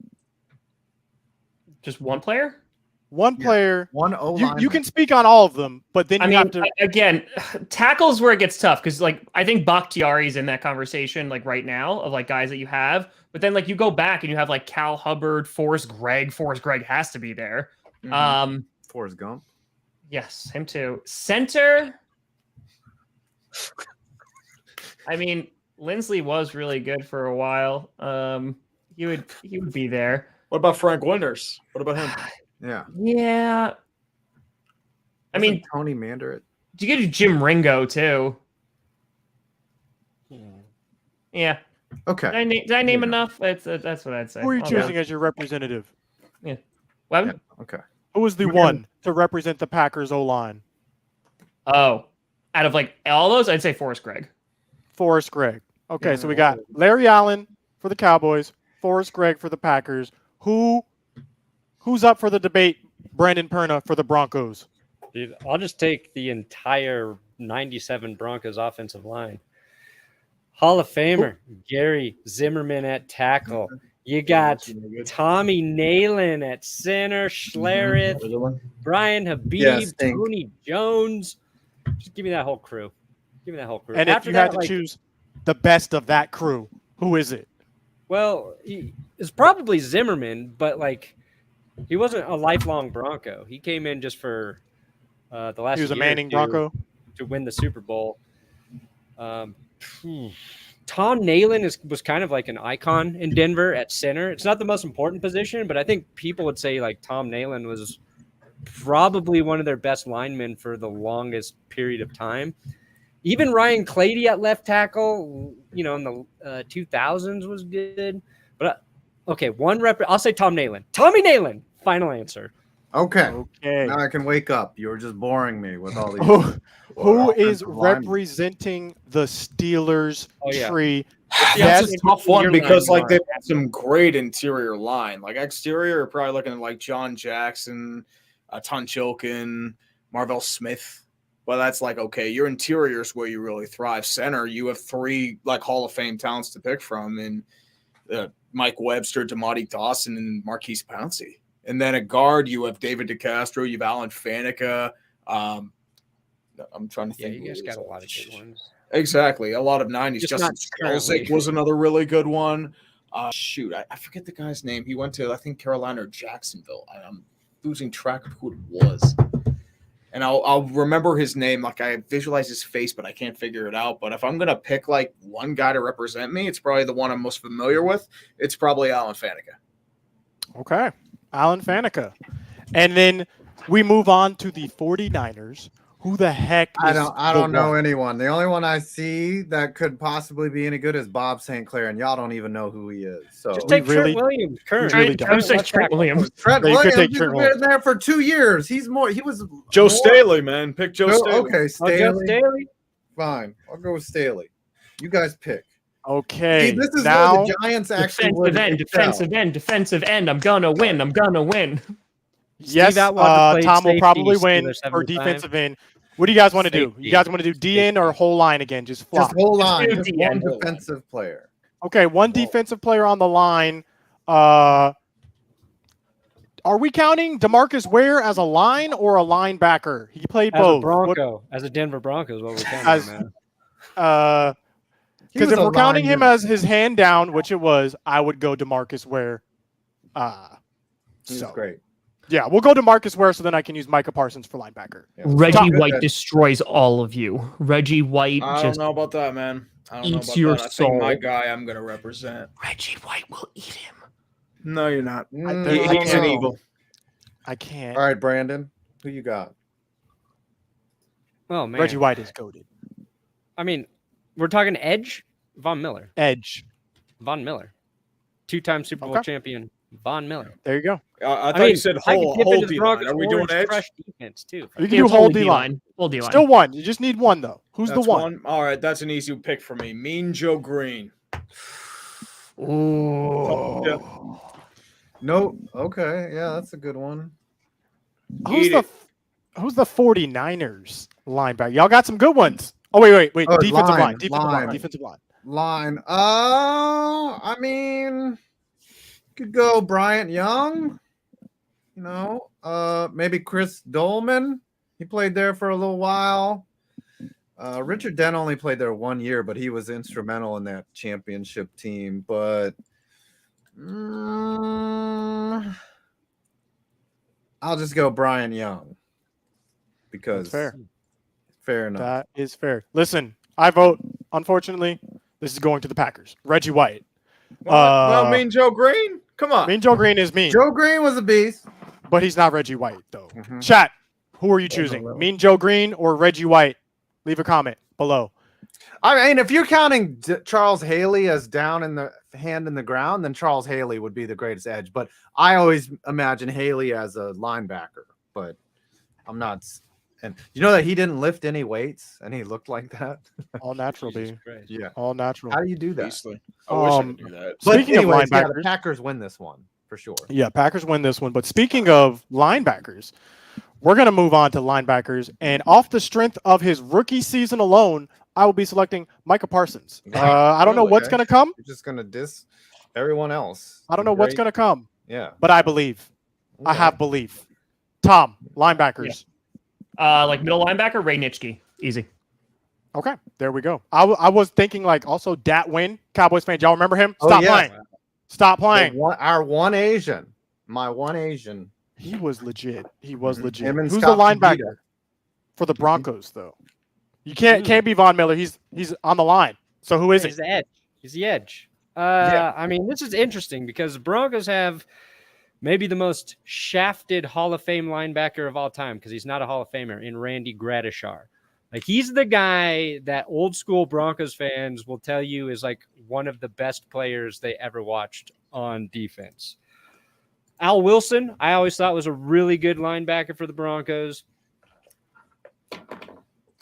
Just one player? One Yeah. player. One O-line. You can speak on all of them, but then I you mean, have to. again, tackles where it gets tough because, like, I think Bakhtiari's in that conversation, like right now, of like guys that you have. But then, like, you go back and you have like Cal Hubbard, Forrest Gregg. Forrest Gregg has to be there. Mhm. Forrest Gump. Yes, him too. Center. I mean, Lindsley was really good for a while. He would be there. What about Frank Winters? What about him? Yeah. Yeah. I mean, Wasn't Tony Mandarin. you get Jim Ringo too. Yeah. Okay. Did I name enough? That's what I'd say. Who are you I'll choosing go. as your representative? Well, Okay. Who was the one to represent the Packers O line? oh, out of like all those, I'd say Forrest Gregg. Forrest Gregg. Okay, so we got Larry Allen for the Cowboys, Forrest Gregg for the Packers. Who's up for the debate? Brandon Perna for the Broncos. Dude, I'll just take the entire 97 Broncos offensive line. Hall of Famer Gary Zimmerman at tackle. You got Tommy Nalen at center, Schlereth, Brian Habib, Yeah, stink. Tony Jones. Just give me that whole crew. Give me that whole crew. And if you had to choose the best of that crew, who is it? Well, it's probably Zimmerman, but like he wasn't a lifelong Bronco. He came in just for the last. He was a year Manning Bronco. to win the Super Bowl. Tom Nalen was kind of like an icon in Denver at center. It's not the most important position, but I think people would say like Tom Nalen was probably one of their best linemen for the longest period of time. Even Ryan Clady at left tackle, in the 2000s was good. But okay, I'll say Tom Nalen. Tommy Nalen. Final answer. Okay. Okay. Now I can wake up. You were just boring me with all these. Who is offensive linemen. representing the Steelers tree? Yeah, it's a tough one Your because line like they've got some great interior line. Like exterior, you're probably looking at like John Jackson, Tunchilkin, Marvell Smith. Well, that's like okay. Your interior is where you really thrive. Center, you have three like Hall of Fame talents to pick from, and Mike Webster, Demonte Dawson, and Marquise Pouncey. And then at guard, you have David DeCastro, you have Alan Faneca. I'm trying to Yeah, think. you guys got a lot of good ones. Exactly. A lot of 90s. Just Justin not currently. Strelzik was another really good one. Shoot, I forget the guy's name. He went to, I think, Carolina or Jacksonville. I'm losing track of who it was. And I'll remember his name. Like, I visualize his face, but I can't figure it out. But if I'm going to pick, like, one guy to represent me, it's probably the one I'm most familiar with. It's probably Alan Faneca. Okay. Alan Faneca. And then we move on to the 49ers. Who the heck is I don't know anyone. The only one I see that could possibly be any good is Bob St. Clair, and y'all don't even know who he is. So Just take really- Trent Williams. Current. really don't. I'm saying Trent Williams. Trent Yeah, you could Williams take has Trent been Williams. there for 2 years. He was Joe more- Staley, man. Pick Joe Staley. Okay, Oh, Staley. Joe Staley. Fine. I'll go with Staley. You guys pick. Okay. See, this is now, where the Giants actually Defensive end. Defensive end. I'm gonna win. yes, Steve Atwater played Tom will safety, probably win Steelers for 75. defensive end. What do you guys want to do? You guys want to do DN or whole line again? Just flop. Just hold on. do Just DN. one defensive player. Okay, one defensive player on the line. Are we counting DeMarcus Ware as a line or a linebacker? He played As both. a Bronco, as a Denver Broncos, what we're counting, As- man. He Because was if a we're counting him lineman. as his hand down, which it was, I would go DeMarcus Ware. He's So great. yeah, we'll go DeMarcus Ware so then I can use Micah Parsons for linebacker. Yeah. Reggie Good. White destroys all of you. Reggie White I don't just know about that, man. I don't know eats about your that. I think my soul. guy I'm going to represent. Reggie White will eat him. No, you're not. I He's don't an know. Eagle. I can't. All right, Brandon. Who you got? Oh man, Reggie White is goated. I mean, we're talking edge. Von Miller. Edge. Von Miller. 2-time Super Bowl Okay. champion. Von Miller. There you go. I thought you said I could whole dip into the D-line. Broncos Are we doing orange edge? crush defense too. You can Yeah, do it's whole only D-line. Full D line. Still one. You just need one though. Who's That's the one? All right, that's an easy pick for me. Mean Joe Green. Ooh. Yeah. No. Okay. Yeah, that's a good one. Who's Eat the it. Who's the 49ers linebacker? Y'all got some good ones. Oh wait. Oh, Defensive line, line. Defensive line. line. Defensive line. Line. I mean, could go Bryant Young. You know, maybe Chris Dolman. He played there for a little while. Richard Dent only played there 1 year, but he was instrumental in that championship team. But I'll just go Brian Young because That's fair. Fair enough. That is fair. Listen, I vote. Unfortunately, this is going to the Packers. Reggie White. Well, Mean Joe Green? Come on. Mean Joe Green is mean, Joe Green was a beast. but he's not Reggie White though. Mhm. Chat. Who are you choosing? Mean Joe Green or Reggie White? Leave a comment below. I mean, if you're counting Charles Haley as down in the hand in the ground, then Charles Haley would be the greatest edge. But I always imagine Haley as a linebacker. But I'm not. And you know that he didn't lift any weights, and he looked like that. All natural, Jesus dude. Christ. Yeah. All natural. How do you do that? Beastly. I wish I could do that. But Speaking of anyways, yeah, linebackers- the Packers win this one for sure. Yeah, Packers win this one. But speaking of linebackers, we're going to move on to linebackers. And off the strength of his rookie season alone, I will be selecting Micah Parsons. I don't know Really, what's eh? going to come. You're just gonna diss everyone else. I don't know what's going to come, Yeah. but I believe. I Okay. have belief. Tom, linebackers. Like middle linebacker, Ray Nitschke. Easy. Okay, there we go. I was thinking like also Dat Win, Cowboys fan. Y'all remember him? Oh, Stop yeah. playing. Stop playing. Our one Asian. My one Asian. He was legit. He was Mhm. legit. Him and Who's Scott the linebacker Fujita. for the Broncos though? You can't be Von Miller. He's on the line. So who is He's it? the edge. He's the edge. Yeah. I mean, this is interesting because the Broncos have maybe the most shafted Hall of Fame linebacker of all time because he's not a Hall of Famer in Randy Gradishar. Like he's the guy that old school Broncos fans will tell you is like one of the best players they ever watched on defense. Al Wilson, I always thought was a really good linebacker for the Broncos.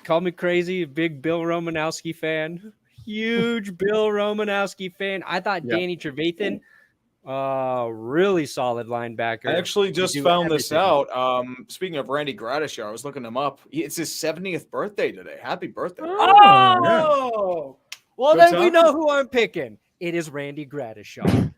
Call me crazy, a big Bill Romanowski fan. Huge Bill Romanowski fan. I thought Yeah. Danny Trevathan, really solid linebacker. I actually just do found this everything. out. Speaking of Randy Gradishar, I was looking him up. It's his 70th birthday today. Happy birthday. Oh, well, Good then we time. know who I'm picking. It is Randy Gradishar.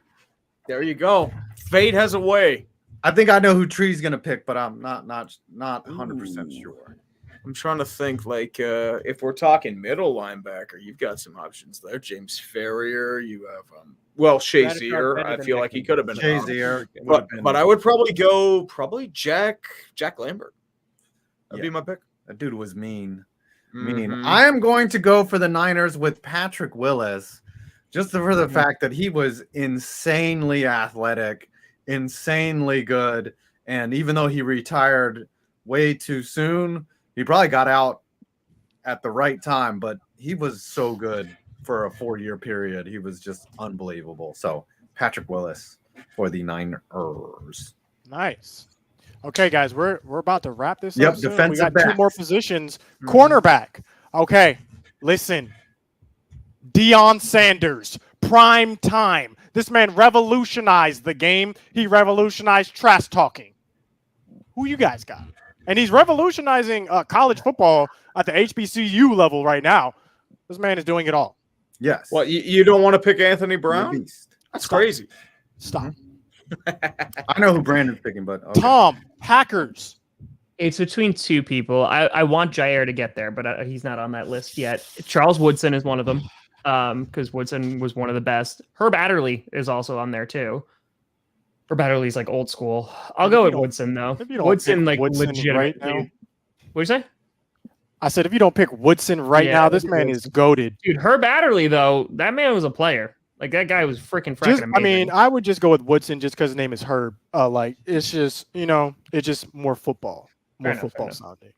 There you go. Fate has a way. I think I know who Tree's gonna pick, but I'm not 100% sure. I'm trying to think, like, if we're talking middle linebacker, you've got some options there. James Ferrier, you have, Shazier. I feel like he could have been an option. Shazier, But I would probably go Jack Lambert. That'd be my pick. that dude was mean. Mhm. I am going to go for the Niners with Patrick Willis, just for the fact that he was insanely athletic, insanely good, and even though he retired way too soon, he probably got out at the right time, but he was so good for a 4-year period. He was just unbelievable. So Patrick Willis for the Niners. Nice. Okay, guys, we're about to wrap this Yep, up soon. We defensive got 2 more backs. positions. Cornerback. Okay, listen. Deion Sanders, prime time. This man revolutionized the game. He revolutionized trash talking. Who you guys got? And he's revolutionizing college football at the HBCU level right now. This man is doing it all. Yes. What, you don't want to pick Anthony The Brown? beast. That's crazy. Stop. I know who Brandon's picking, but okay. Tom, Packers. It's between 2 people. I want Jair to get there, but he's not on that list yet. Charles Woodson is one of them, because Woodson was one of the best. Herb Adderley is also on there too. Herb Adderley's like old school. I'll go with Woodson though. If you don't Woodson pick like Woodson legitimately. right now. What'd you say? I said if you don't pick Woodson right Yeah, now, this look at man Woodson. is goated. Dude, Herb Adderley though, that man was a player. Like that guy was freaking amazing. I mean, I would just go with Woodson just because his name is Herb. Like it's just, it's just more football. More Fair enough, football sounding.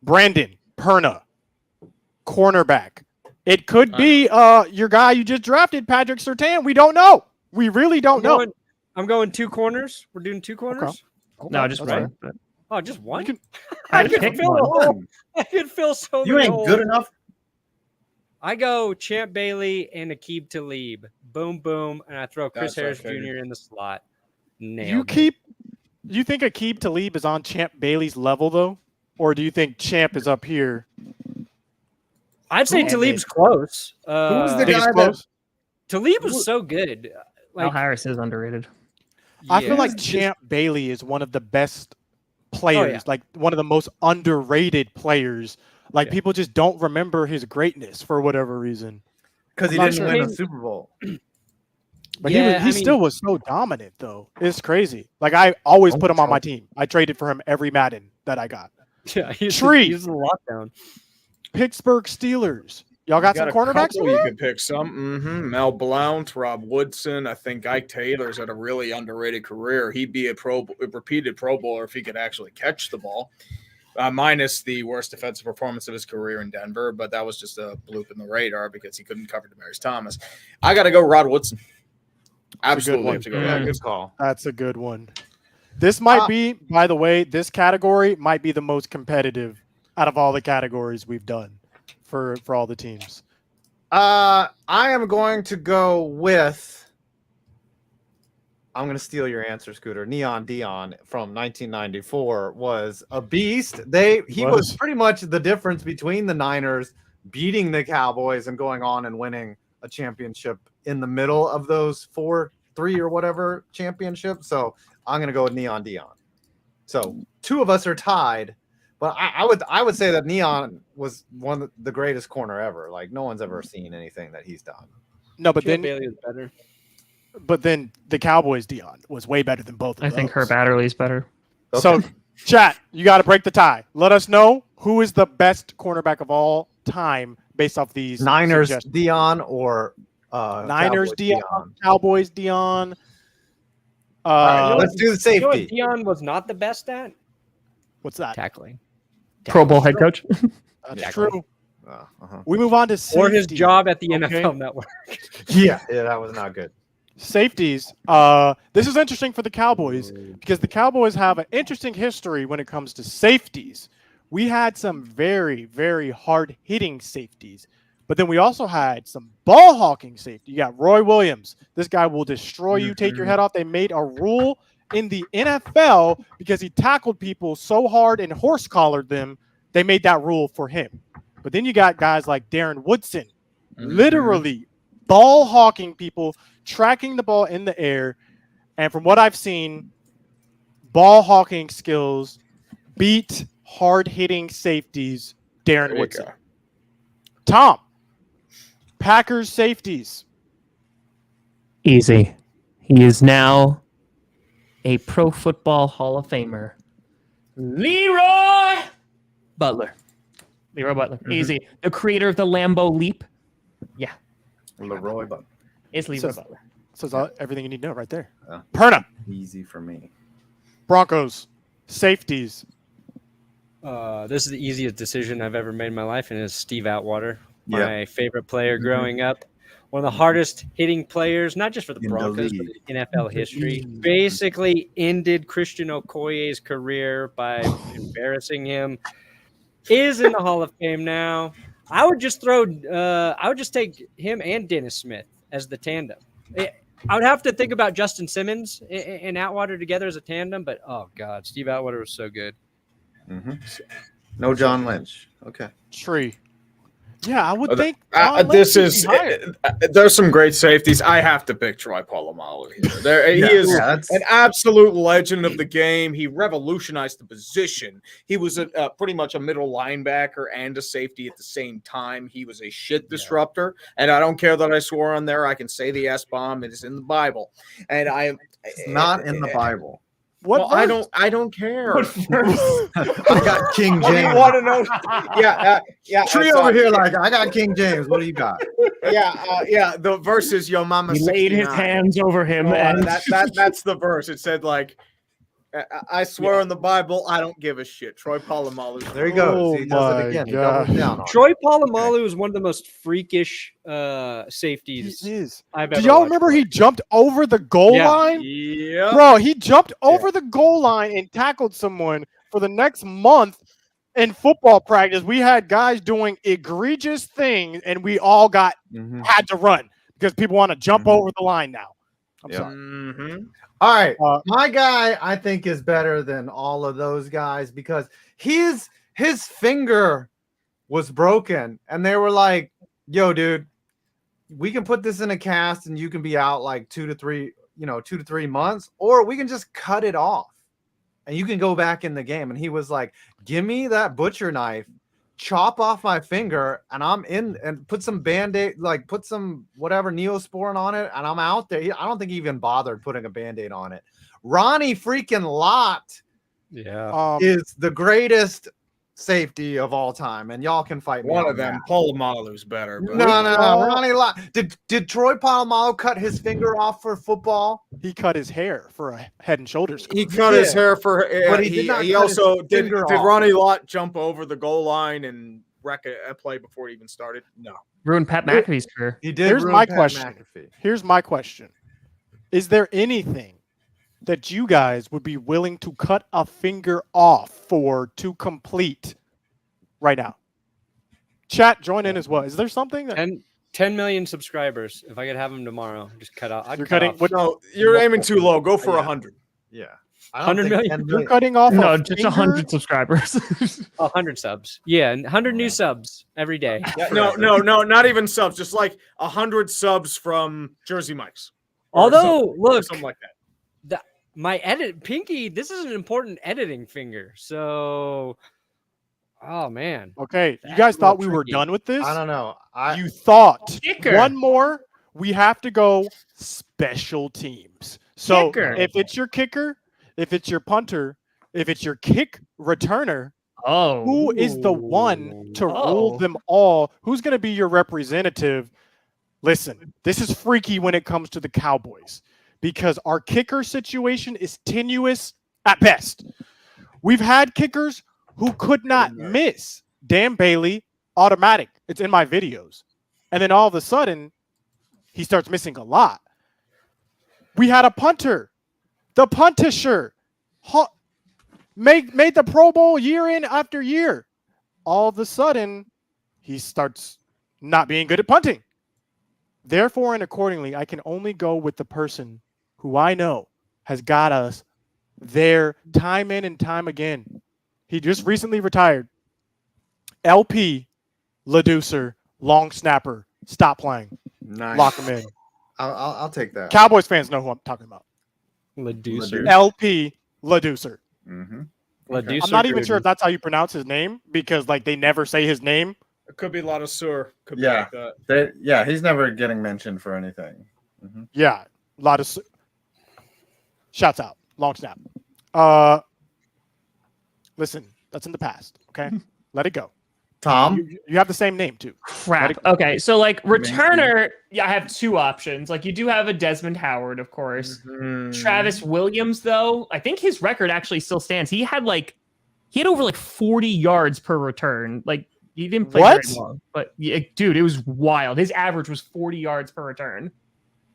Brandon Perna, cornerback. It could be your guy you just drafted, Patrick Surtain. We don't know. We really don't know. I'm going 2 corners. We're doing 2 corners. Okay, no, just that's one. fine. Oh, just one. I I had to could pick fill one. a hole. I could fill so You many ain't holes. good enough. I go Champ Bailey and Aqib Talib. Boom, boom, and I throw Chris That's Harris what I figured. Jr. in the slot. You Nailed it. think Aqib Talib is on Champ Bailey's level though, or do you think Champ is up here? I'd say Who- Talib's close. Who's the Think it's guy that close? Talib was so good. Al Harris is underrated. I feel yeah. like Champ Bailey is one of the best players, yeah. like one of the most underrated players. Like people just don't remember his greatness for whatever reason. because he I'm not didn't sure. win a Super Bowl. But Yeah, he still was so dominant though. It's crazy. Like I always put him on my team. I traded for him every Madden that I got. Yeah, he's Tree. He's in lockdown. Pittsburgh Steelers. Y'all got some a cornerbacks couple over you there? could pick some. Mel Blount, Rob Woodson. I think Ike Taylor's had a really underrated career. He'd be a repeated Pro Bowler if he could actually catch the ball. Minus the worst defensive performance of his career in Denver, but that was just a bloop in the radar because he couldn't cover Demaryius Thomas. I got to go Rod Woodson. Absolutely have to go. Yeah, Rod good call. That's a good one. This might be, by the way, this category might be the most competitive out of all the categories we've done for all the teams. I am going to go with. I'm going to steal your answer, Scooter. Neon Dion from 1994 was a beast. He was pretty much the difference between the Niners beating the Cowboys and going on and winning a championship in the middle of those 3 or whatever championships. So I'm going to go with Neon Dion. So 2 of us are tied, but I would say that Neon was one of the greatest corner ever. Like no one's ever seen anything that he's done. No, but Champ then Bailey is better. But then the Cowboys Dion was way better than both of I think those. Herb Adderley's better. So, chat, you got to break the tie. Let us know who is the best cornerback of all time based off these Niners suggestions. Dion or Niners Cowboys Dion, Cowboys Dion. Let's do the You know what safety. Dion was not the best at? What's that? Tackling. Pro Bowl head coach. That's Tackling. true. Uh-huh. We move on to safety. Or his job at the Okay. NFL Network. Yeah, that was not good. Safeties. This is interesting for the Cowboys because the Cowboys have an interesting history when it comes to safeties. We had some very, very hard-hitting safeties, but then we also had some ball-hawking safety. You got Roy Williams. This guy will destroy you, take your head off. They made a rule in the NFL because he tackled people so hard and horse-collared them. They made that rule for him. But then you got guys like Darren Woodson, literally ball-hawking people, tracking the ball in the air. And from what I've seen, ball hawking skills beat hard hitting safeties. Darren There you Woodson. go. Tom, Packers safeties. Easy. He is now a Pro Football Hall of Famer. Leroy Butler. Leroy Butler. Easy. The creator of the Lambeau Leap. Yeah. Leroy, but It's Leroy So- Butler. Says everything you need to know right there. Yeah. Perna, easy for me. Broncos safeties. This is the easiest decision I've ever made in my life, and it's Steve Atwater, Yeah. my favorite player growing up. One of the hardest hitting players, not just for the In the Broncos, but league. in NFL history. Basically ended Christian Okoye's career by embarrassing him. Is in the Hall of Fame now. I would just take him and Dennis Smith as the tandem. I would have to think about Justin Simmons and Atwater together as a tandem, but oh god, Steve Atwater was so good. No John Lynch. Okay. Tree. Yeah, I would think. This is there's some great safeties. I have to pick Troy Polamalu here. He is an absolute legend of the game. He revolutionized the position. He was pretty much a middle linebacker and a safety at the same time. He was a shit disruptor, and I don't care that I swore on there. I can say the S-bomb. It is in the Bible, and It's not in the Bible. What well, I don't care. I got King What do James. you want to know? Yeah. Tree over here, like I got King James. What do you got? Yeah. The verse is Yo Mama. He laid his 69. hands over him. and That's the verse. It said like, I swear on the Bible, I don't give a shit. Troy Polamalu. There you go. Oh See, he does it my again. He God. doubles down on it. Troy Polamalu is one of the most freakish safeties He is. I've Do ever y'all watched. remember he jumped over the goal Yeah. line? Yeah. Bro, he jumped over the goal line and tackled someone for the next month in football practice. We had guys doing egregious things, and we all had to run because people want to jump over the line now. I'm Yeah. sorry. Mm-hmm. All right. Uh, My guy, I think, is better than all of those guys because his finger was broken, and they were like, "Yo, dude, we can put this in a cast, and you can be out like 2 to 3 months, or we can just cut it off, and you can go back in the game." And he was like, "Give me that butcher knife, chop off my finger, and I'm in, and put some Band-Aid, like put some whatever Neosporin on it, and I'm out there." I don't think he even bothered putting a Band-Aid on it. Ronnie freaking Lott is the greatest safety of all time, and y'all can fight me. One on of them. that. Polamalu's better. But No. Ronnie Lott. Did Troy Polamalu cut his finger off for football? He cut his hair for a Head and Shoulders. He cut his hair for. But he did not He cut also his did. finger Did off. Ronnie Lott jump over the goal line and wreck a play before it even started? No. ruined Pat McAfee's career. He did. Here's ruin my Pat question. McAfee. Here's my question. Is there anything that you guys would be willing to cut a finger off for to complete right now? Chat, join in as well. Is there something that 10 million subscribers. If I could have them tomorrow, just cut out. You're cutting- what- No, you're aiming too low. Go for 100. Yeah. 100 million? 10 you're cutting off? No, a just finger? 100 subscribers. 100 subs. Yeah, and 100 new subs every day. Yeah, no, not even subs. Just like 100 subs from Jersey Mike's. Or Although, look, something like that. my Pinky, this is an important editing finger. So, oh man. Okay, you That's guys a thought little we were tricky. done with this? I don't know. You thought Kicker. one more, we have to go special teams. So Kicker. if it's your kicker, if it's your punter, if it's your kick returner, Oh. who is the one to rule Oh. them all? Who's going to be your representative? Listen, this is freaky when it comes to the Cowboys because our kicker situation is tenuous at best. We've had kickers who could not miss. Dan Bailey, automatic. It's in my videos. And then all of a sudden, he starts missing a lot. We had a punter, the puntisher, made the Pro Bowl year in after year. All of a sudden, he starts not being good at punting. Therefore, and accordingly, I can only go with the person who I know has got us there time in and time again. He just recently retired. LP, Laducer, long snapper, stop playing. Nice. Lock him in. I'll take that. Cowboys fans know who I'm talking about. Medusa. LP, LaDucer. Mm-hmm. Laducer I'm not even Gruden. sure if that's how you pronounce his name because like they never say his name. It could be Ladouceur. Could be Yeah. like that. Yeah, he's never getting mentioned for anything. Mm-hmm. Yeah, a lot of shouts out, long snap. Listen, that's in the past. Okay, let it go. Tom? You have the same name too. Crap. Okay, so like returner, yeah, I have two options. Like you do have a Desmond Howard, of course. Mhm. Travis Williams, though, I think his record actually still stands. He had over like 40 yards per return. Like he didn't play What? very long, but yeah, dude, it was wild. His average was 40 yards per return.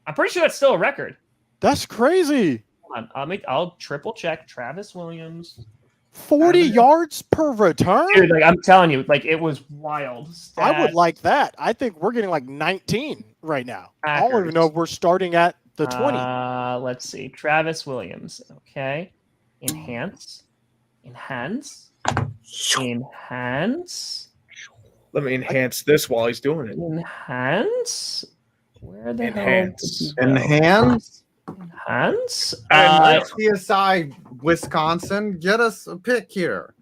I'm pretty sure that's still a record. That's crazy. Hold on, I'll triple check Travis Williams. 40 yards per return. Dude, like I'm telling you, like it was wild. I would Stats. like that. I think we're getting like 19 right now. I don't even Packers. know if we're starting at the 20. Let's see. Travis Williams. Okay. Enhance. Let me enhance this while he's doing it. Enhance. Where the Enhance. hell? Enhance? Enhance. CSI Wisconsin, get us a pick here.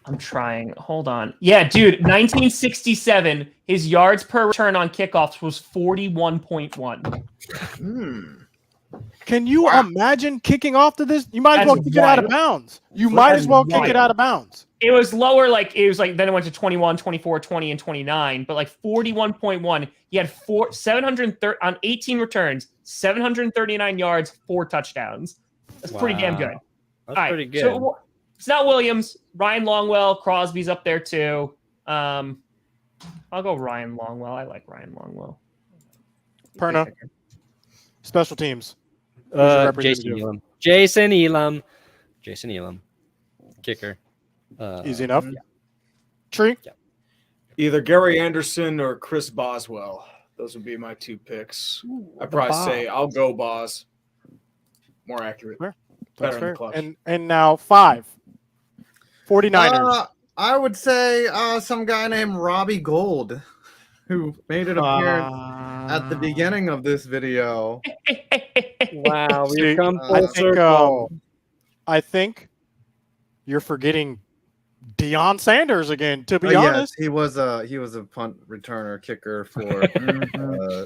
I'm trying. Hold on. Yeah, dude. 1967. His yards per return on kickoffs was 41.1. Can you imagine kicking off to this? You might as That's well kick it out of wild. bounds. You might That's as well kick wild. it out of bounds. It was lower, then it went to 21, 24, 20, and 29, but like 41.1. He had 730 on 18 returns, 739 yards, 4 touchdowns. That's pretty damn good. That's All right, pretty good. So it's not Williams. Ryan Longwell, Crosby's up there too. I'll go Ryan Longwell. I like Ryan Longwell. Perna. Special teams. Who's your representative? Jason Elam. Kicker. Easy enough. Tree. Either Gary Anderson or Chris Boswell. Those would be my 2 picks. I'd probably say I'll go Bos. More accurate. Fair. Better That's in the fair. clutch. And now 5. 49ers. I would say some guy named Robby Gold, who made an appearance at the beginning of this video. Wow, See, we've come I full think, circle. I think you're forgetting Deion Sanders again, to be Yes, honest. he was a punt returner, kicker for.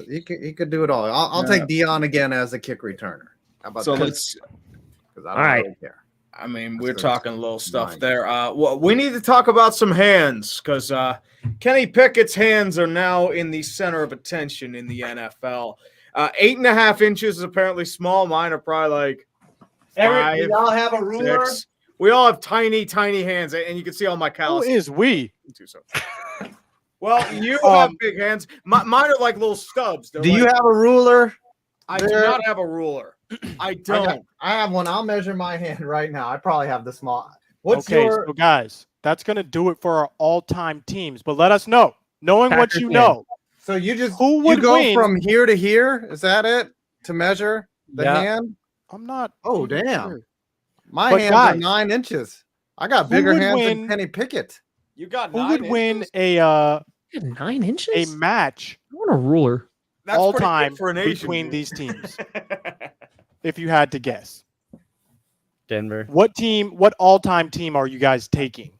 He could do it all. I'll take Dion again as a kick returner. How about So that? let's. Because I All right. don't care. I mean, we're That's talking little stuff nice. there. Well, we need to talk about some hands because Kenny Pickett's hands are now in the center of attention in the NFL. 8.5 inches is apparently small. Mine are probably like 5, we all have a ruler. 6. We all have tiny, tiny hands, and you can see all my Who calluses. is we? Well, you have big hands. Mine are like little stubs. They're Do you like- have a ruler? I do there? not have a ruler. I don't. I have one. I'll measure my hand right now. I probably have the small. What's Okay, your? so guys, that's going to do it for our all-time teams. But let us know, knowing what Packers you win. know, So you just who you would go win? from here to here? Is that it to measure the Yeah. hand? I'm not. Oh even damn! sure. My But hands are guys, 9 inches. I got who bigger would hands win- than Kenny Pickett. You got Who 9 would win inches? a 9 inches? match I want a ruler. That's all pretty good time for an Asian between dude. these teams? If you had to guess, Denver. what all-time team are you guys taking?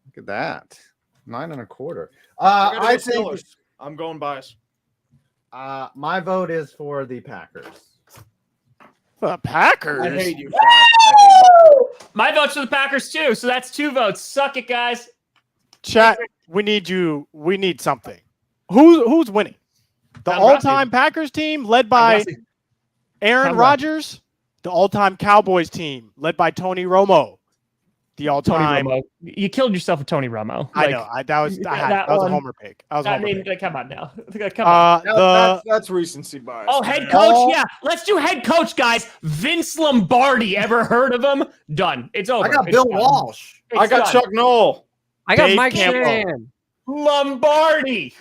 Look at that, 9 1/4. I I think Steelers. I'm going bias. my vote is for the Packers. The Packers. I hate you. Fox. I hate you. My vote's for the Packers too, so that's 2 votes. Suck it, guys. Chat. We need you. We need something. Who's winning? The Tom all-time Packers team led by Aaron Tom Rodgers. The all-time Cowboys team led by Tony Romo. The Tony all-time. Romo. You killed yourself with Tony Romo. I know. That was that a one- homer pick. That was a I homer mean, pick. come on now. Come on. That's recency bias. Oh, head coach. all- Yeah, let's do head coach, guys. Vince Lombardi. Ever heard of him? Done. It's over. I got It's Bill done. Walsh. I got It's done. Chuck Noll. I got Dave Mike Campbell. Shanahan. Lombardi.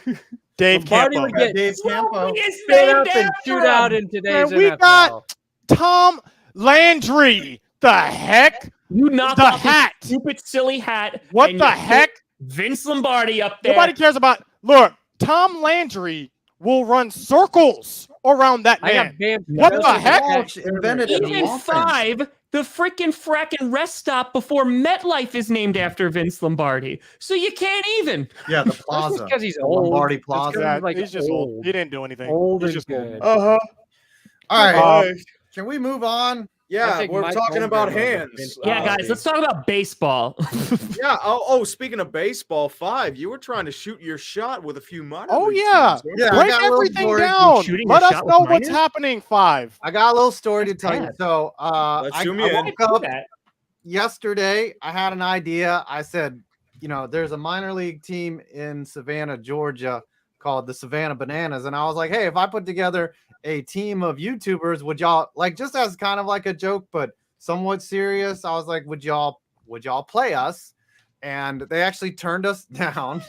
Dave Lombardi Campo. would get Dave Campo. Longest straight name up and down shoot for out him. in today's Man, we NFL. got Tom Landry. The heck? You knock The off hat. his stupid, silly hat. What and the you heck? put Vince Lombardi up there. Nobody cares about. Look, Tom Landry will run circles around that I got man. banned. What from the heck? Walsh invented an Even offense. 5, the freaking fracking rest stop before MetLife is named after Vince Lombardi. So you can't even. Yeah, the That's plaza. just because he's The old. Lombardi That's Plaza. 'cause Yeah, he's, like, he's just old. old. He didn't do anything. Old He's and just good. old. Uh-huh. All right. Uh, Can we move on? I yeah, think we're Mike talking about Holmgren was a hands. Vince Yeah, Lombardi. guys, let's talk about baseball. Yeah. Oh, speaking of baseball, 5, you were trying to shoot your shot with a few minor Oh, league yeah. teams, weren't Yeah, you? I Break got a little everything story. down. Shooting Let a us shot know with what's minors? happening, 5. I got a little story to That's tell you. bad. So Let's I zoom you in. woke up yesterday. I had an idea. I said, there's a minor league team in Savannah, Georgia called the Savannah Bananas. And I was like, hey, if I put together a team of YouTubers, would y'all, like, just as kind of like a joke, but somewhat serious, I was like, would y'all play us? And they actually turned us down.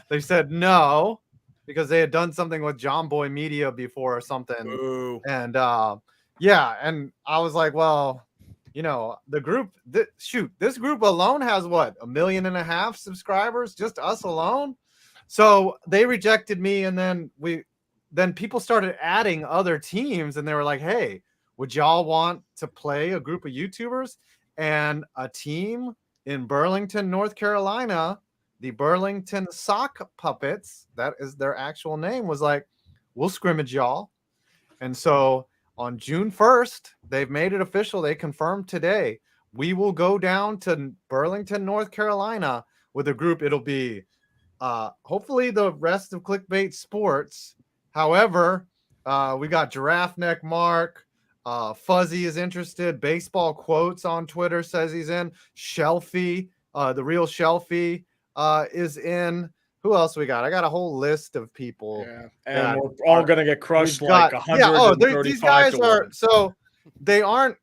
They said no, because they had done something with John Boy Media before or something. Ooh. And yeah, and I was like, well, the group, this group alone has what, 1.5 million subscribers, just us alone. So they rejected me, and then people started adding other teams, and they were like, hey, would y'all want to play a group of YouTubers? And a team in Burlington, North Carolina, the Burlington Sock Puppets, that is their actual name, was like, we'll scrimmage y'all. And so on June 1st, they've made it official. They confirmed today, we will go down to Burlington, North Carolina with a group. It'll be hopefully the rest of Clickbait Sports. However, we got Giraffe Neck Mark. Fuzzy is interested. Baseball Quotes on Twitter says he's in. Shelfie, the real Shelfie, is in. Who else we got? I got a whole list of people. Yeah. that And we're all going to get crushed we've like got- 135 these guys to are 1. so they aren't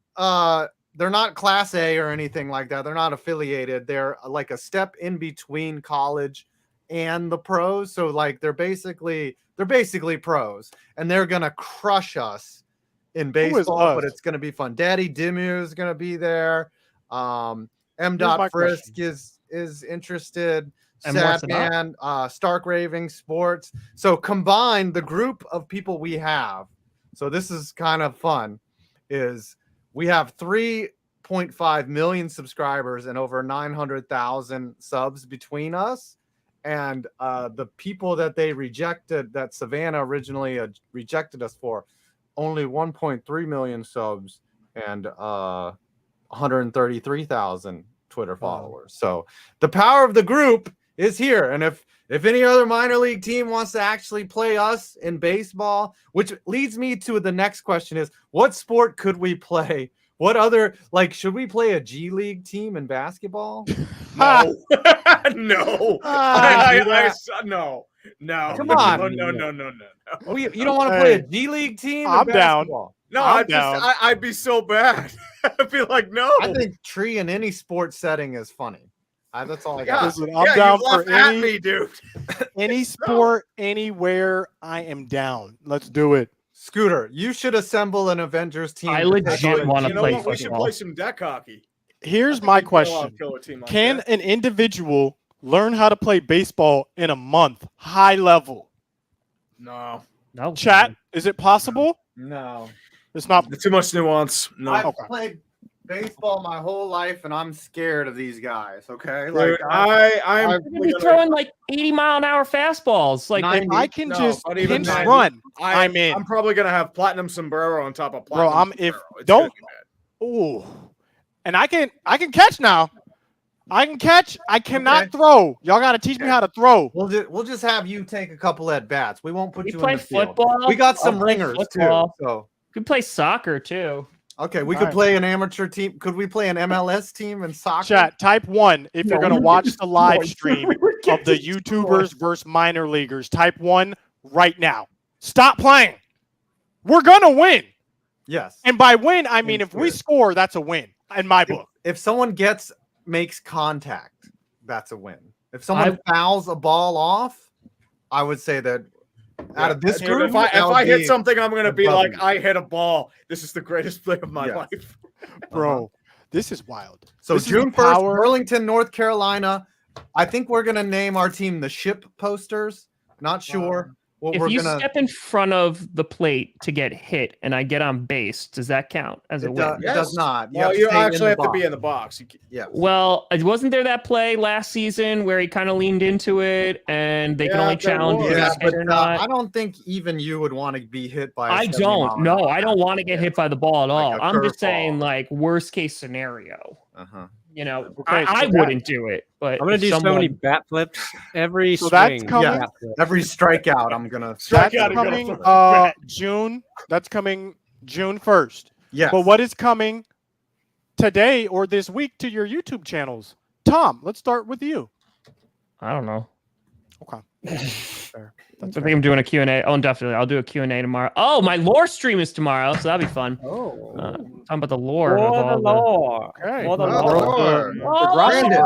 they're not Class A or anything like that. They're not affiliated. They're like a step in between college and the pros. So like they're basically pros, and they're gonna crush us in baseball, us? but it's gonna be fun. Daddy Dimu is gonna be there. M. my Dot Frisk question. is interested. And what's Sad it up? Man, Stark Raving Sports. So combine the group of people we have. So this is kind of fun. Is we have 3.5 million subscribers and over 900,000 subs between us. And the people that they rejected, that Savannah originally rejected us for, only 1.3 million subs and 133,000 Twitter followers. So the power of the group is here. And if any other minor league team wants to actually play us in baseball, which leads me to the next question is, what sport could we play? What other, like, should we play a G League team in basketball? No. No. No. No. Come on. No. You don't want to play a Hey, G League team I'm in down. basketball? No, I'm down. I'd be so bad. I'd be like, no. I think tree in any sports setting is funny. That's all I got. Yeah. Listen, I'm Yeah, down you for laugh at any me, dude. any sport, anywhere. I am down. Let's do it. Scooter, you should assemble an Avengers team. I to take legit on- wanna You know play what? We should football. play some deck hockey. Here's I think my we can pull off question: a killer team like can that. an individual learn how to play baseball in a month, high level? No. No. Chat, is it possible? No. It's not. Too much nuance. No. I've Okay. played baseball my whole life, and I'm scared of these guys. Okay, Dude, I'm I've- You're gonna be throwing like 80-mile-an-hour fastballs. Like, Nine- If I can No, just but even pinch then, run, I'm in. I'm probably gonna have platinum sombrero on top of Bro, platinum. if sombrero. It's don't gonna be bad. ooh, and I can catch now. I can catch. I cannot Okay. throw. Y'all got to teach me how to throw. we'll just have you take a couple at bats. We won't put we you play in the field. football. We got I'll some play ringers football. too. So We play soccer too. okay, we All could right. play an amateur team. Could we play an MLS team in soccer? Chat, type 1 if you're No, going to we watch just the live destroyed. stream We were of the getting YouTubers versus minor leaguers. Type 1 right now. Stop playing. We're going to win. Yes. And by win, I mean In if we spirit. score, that's a win in my book. If someone makes contact, that's a win. If someone fouls a ball off, I would say that out of this Dude, group, if I hit something, I'm gonna be above like, you. I hit a ball. This is the greatest play of my Yes. life. Bro, this is wild. So This is June the 1st, power- Burlington, North Carolina. I think we're gonna name our team the Ship Posters. Not sure. What If we're you gonna step in front of the plate to get hit and I get on base, does that count as a it, win? it does not. Well, have you to stay in actually the have to box. be in the box. Yes. Well, wasn't there that play last season where he kind of leaned into it and they can Yeah, only there challenge if was. Yeah, he's but hit or not? I don't think even you would want to be hit by. I don't. No, I don't want to get hit by the ball at all. Like a I'm just curveball. saying, like, worst case scenario. Uh-huh. You know, Okay, I so wouldn't do it, but I'm gonna if do so many someone- bat flips every So swing. that's coming. bat flip. Every strikeout, I'm gonna Strike That's out, you gotta coming flip it. June. That's coming June 1st. Yes. But what is coming today or this week to your YouTube channels? Tom, let's start with you. I don't know. Okay. Fair. I think I'm doing a Q&A. Oh, definitely. I'll do a Q&A tomorrow. Oh, my lore stream is tomorrow, so that'll be fun. Oh. Talking about the lore. For of the all lore. Okay. For the Oh, lore. Lord. Oh, Brandon.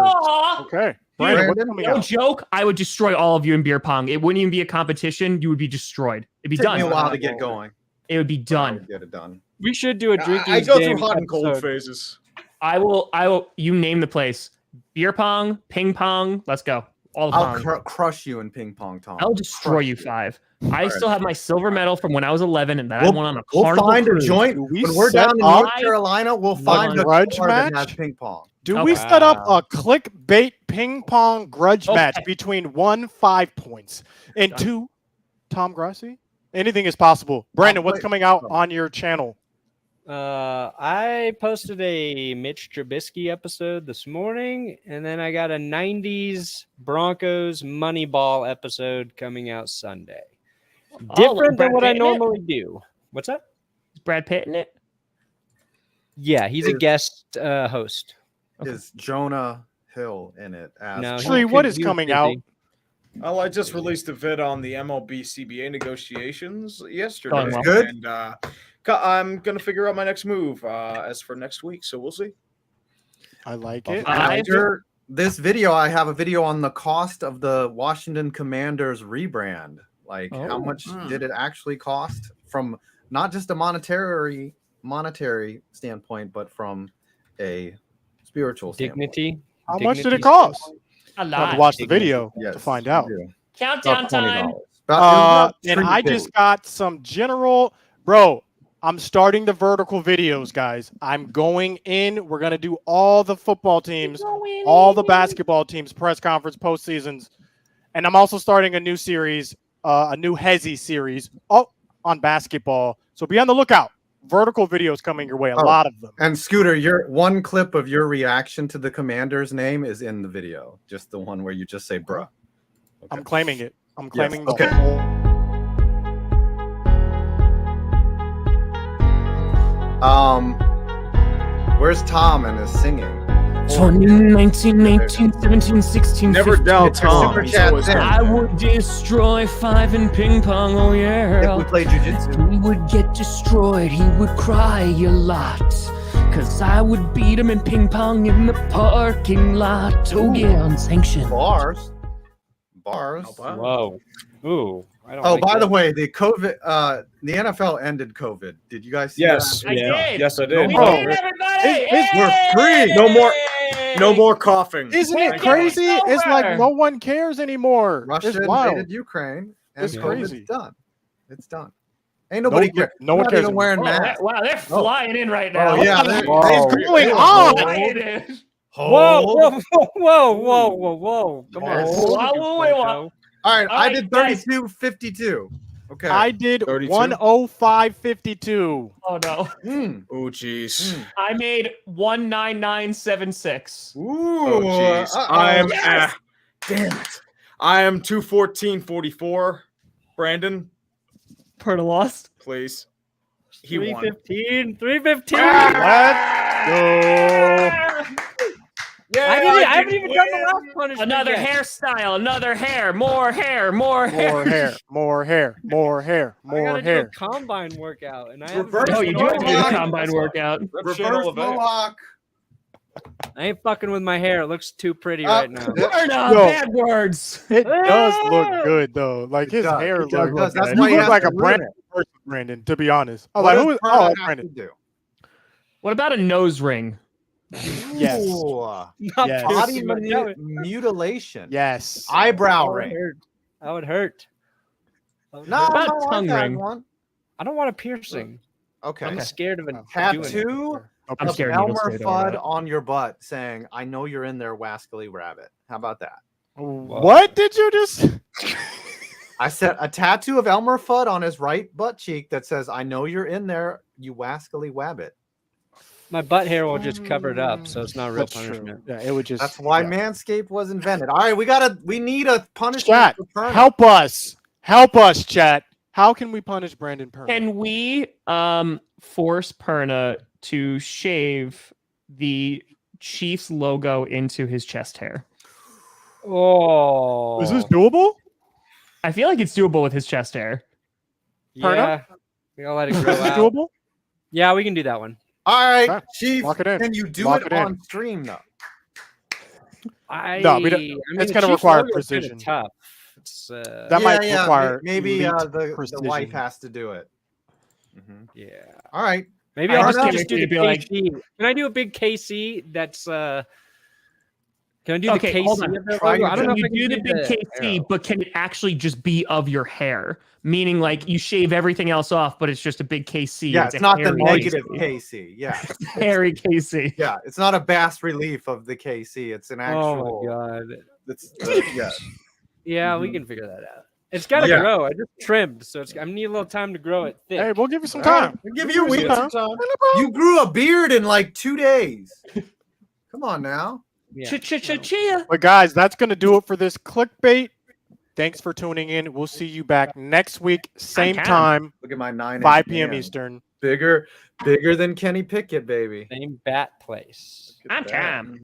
Okay. Brandon, what's Brandon, coming No out? joke. I would destroy all of you in beer pong. It wouldn't even be a competition. You would be destroyed. It'd be Take me a done. while to get going. It would be but I done. would get it done. We should do a drinking I go through game hot and cold episode. phases. I will. You name the place. Beer pong, ping pong. Let's go. All the I'll pong. crush you in ping pong, Tom. I'll destroy crush you, you. 5. I still have my silver medal from when I was 11, and that I We'll- won on a We'll carnival find a cruise. joint Do we when we're set down in up North Carolina. We'll find a grudge car that match? has ping pong. Do Oh, we set up wow. a clickbait ping pong grudge Okay. match between 1 5 points and Done. 2 Tom Grassi? Anything is possible. Brandon, what's wait. coming out on your channel? I posted a Mitch Trubisky episode this morning, and then I got a 90s Broncos Moneyball episode coming out Sunday. Different than Brad what I Pitt in it? normally do. What's that? Is Brad Pitt in it? Yeah, he's a Is- guest host. Okay. Is Jonah Hill in it? As No, Tree, he what could- is he was coming out? busy. Well, I just released a vid on the MLB CBA negotiations yesterday. Going well. Good. And I'm going to figure out my next move as for next week. So we'll see. I like it. After this video, I have a video on the cost of the Washington Commanders rebrand. Like, how Oh. much did it actually cost from not just a monetary standpoint, but from a spiritual standpoint. Dignity. How much did it Dignity cost? standpoint. A You have lot. to watch the Dignity. video Yes, to find out. yeah. Countdown About time. $20. About And I $3. just got some general, bro. I'm starting the vertical videos, guys. I'm going in. We're gonna do all the football teams, all the basketball teams, press conference, postseasons, and I'm also starting a new series, a new Hezi series, on basketball. So be on the lookout. Vertical videos coming your way. A Oh. lot of them. And Scooter, your one clip of your reaction to the commander's name is in the video. Just the one where you just say bruh. Okay. I'm claiming it. I'm claiming the okay. whole. Where's Tom and his singing? 19, 18, 17, 16, Never 15. doubt Tom. Super He's chat always in. I would destroy 5 in ping pong, oh If we yeah. play jujitsu. He would get destroyed, he would cry a lot. Cause I would beat him in ping pong in the parking lot. Oh yeah, unsanctioned. Bars. Whoa. Ooh. I don't Oh, like by that. the way, the NFL ended COVID. Did you guys see Yes. that? I yeah. did. Yes, I We did. did, Bro, everybody! we're free. No more- No more coughing. Isn't We're it getting crazy? It's over. like no one cares anymore. Russia It's wild. invaded Ukraine, and It's COVID's crazy. done. It's done. Ain't nobody care. No one Not cares even anymore. wearing Oh, masks. wow, they're flying in right now. Oh yeah, they're- What's they're- going they're- on? Flying in. Whoa, whoa, whoa, whoa, whoa, whoa. Come on. Yes. Hold it, Whoa, Plato. All right, All I right, did guys. 32-52. Okay. I did 32? 105.52. Oh no. Oh, jeez. I made 199.76. Ooh. Oh, jeez. uh-oh. I am. Yes. Damn it. I am 214.44. Brandon, Per the lost. please. He won. 315. 315. Ah! Let's go. Yeah, I haven't even done the last punishment. Another yet. hairstyle, another hair, more hair, more hair. More hair, more hair, more hair, I more gotta do hair. a combine workout, and I haven't Reverse done No, it you in do a have to do while. the combine workout. Reverse mohawk. I ain't fucking with my hair. It looks too pretty Uh, right now. Word up, Yo. bad words. It does look good though. Like It his does, hair it does, looks. that's You why he look has like to a ruin Brandon it. person, Brandon. To be honest, I was What like, does who is? Prada Oh, have Brandon. to do? What about a nose ring? Yes, Ooh. Not Yes. Body pussy, but that would- mutilation. yes. Eyebrow that would ring. hurt. That would hurt. No, About my wife tongue had ring. one. I don't want a piercing. Okay. I'm scared of a Tattoo I'm of scared needles Elmer stayed over Fudd that. on your butt saying, I know you're in there, Wascally Rabbit. How about that? What did you just? I said a tattoo of Elmer Fudd on his right butt cheek that says, I know you're in there, you Wascally Wabbit. My butt hair will just cover it up, so it's not real That's true. punishment. Yeah, it would just. That's why yeah. Manscaped was invented. All right, we need a punishment Chat, for Perna. help us, chat. How can we punish Brandon Perna? Can we force Perna to shave the Chiefs logo into his chest hair? Oh, Is this doable? I feel like it's doable with his chest hair. Yeah, we gotta let it Is grow this out. doable? Yeah, we can do that one. All right, Okay. Chief, Lock it in. can you do Lock it it in. on stream, though? No, we don't- it's gonna require precision. Tough. It's That might require maybe elite the precision. wife has to do it. yeah. All right. Maybe I I'll don't know, just do the maybe KC. Can I do a big KC? That's Can I do the Okay, KC? hold on. Of their Try logo? your I don't know Can if you I do can the big KC, arrow. but can it actually just be of your hair? Meaning, like, you shave everything else off, but it's just a big KC. Yeah, It's it's a not the hairy negative KC. KC. Yeah. Hairy KC. Yeah, it's not a bas relief of the KC. It's an actual. Oh my god. It's yeah. Yeah, we Mhm. can figure that out. It's got to Yeah. grow. I just trimmed, so I need a little time to grow it thick. Hey, we'll give you some All right, time. we'll give you a We'll week. give you some time. You grew a beard in like 2 days. Come on now. Yeah. Chia. But guys, that's going to do it for this clickbait. Thanks for tuning in. We'll see you back next week, same can. time, Look at my 9 5 p.m. Eastern. Bigger than Kenny Pickett, baby. Same bat place. I'm Cam.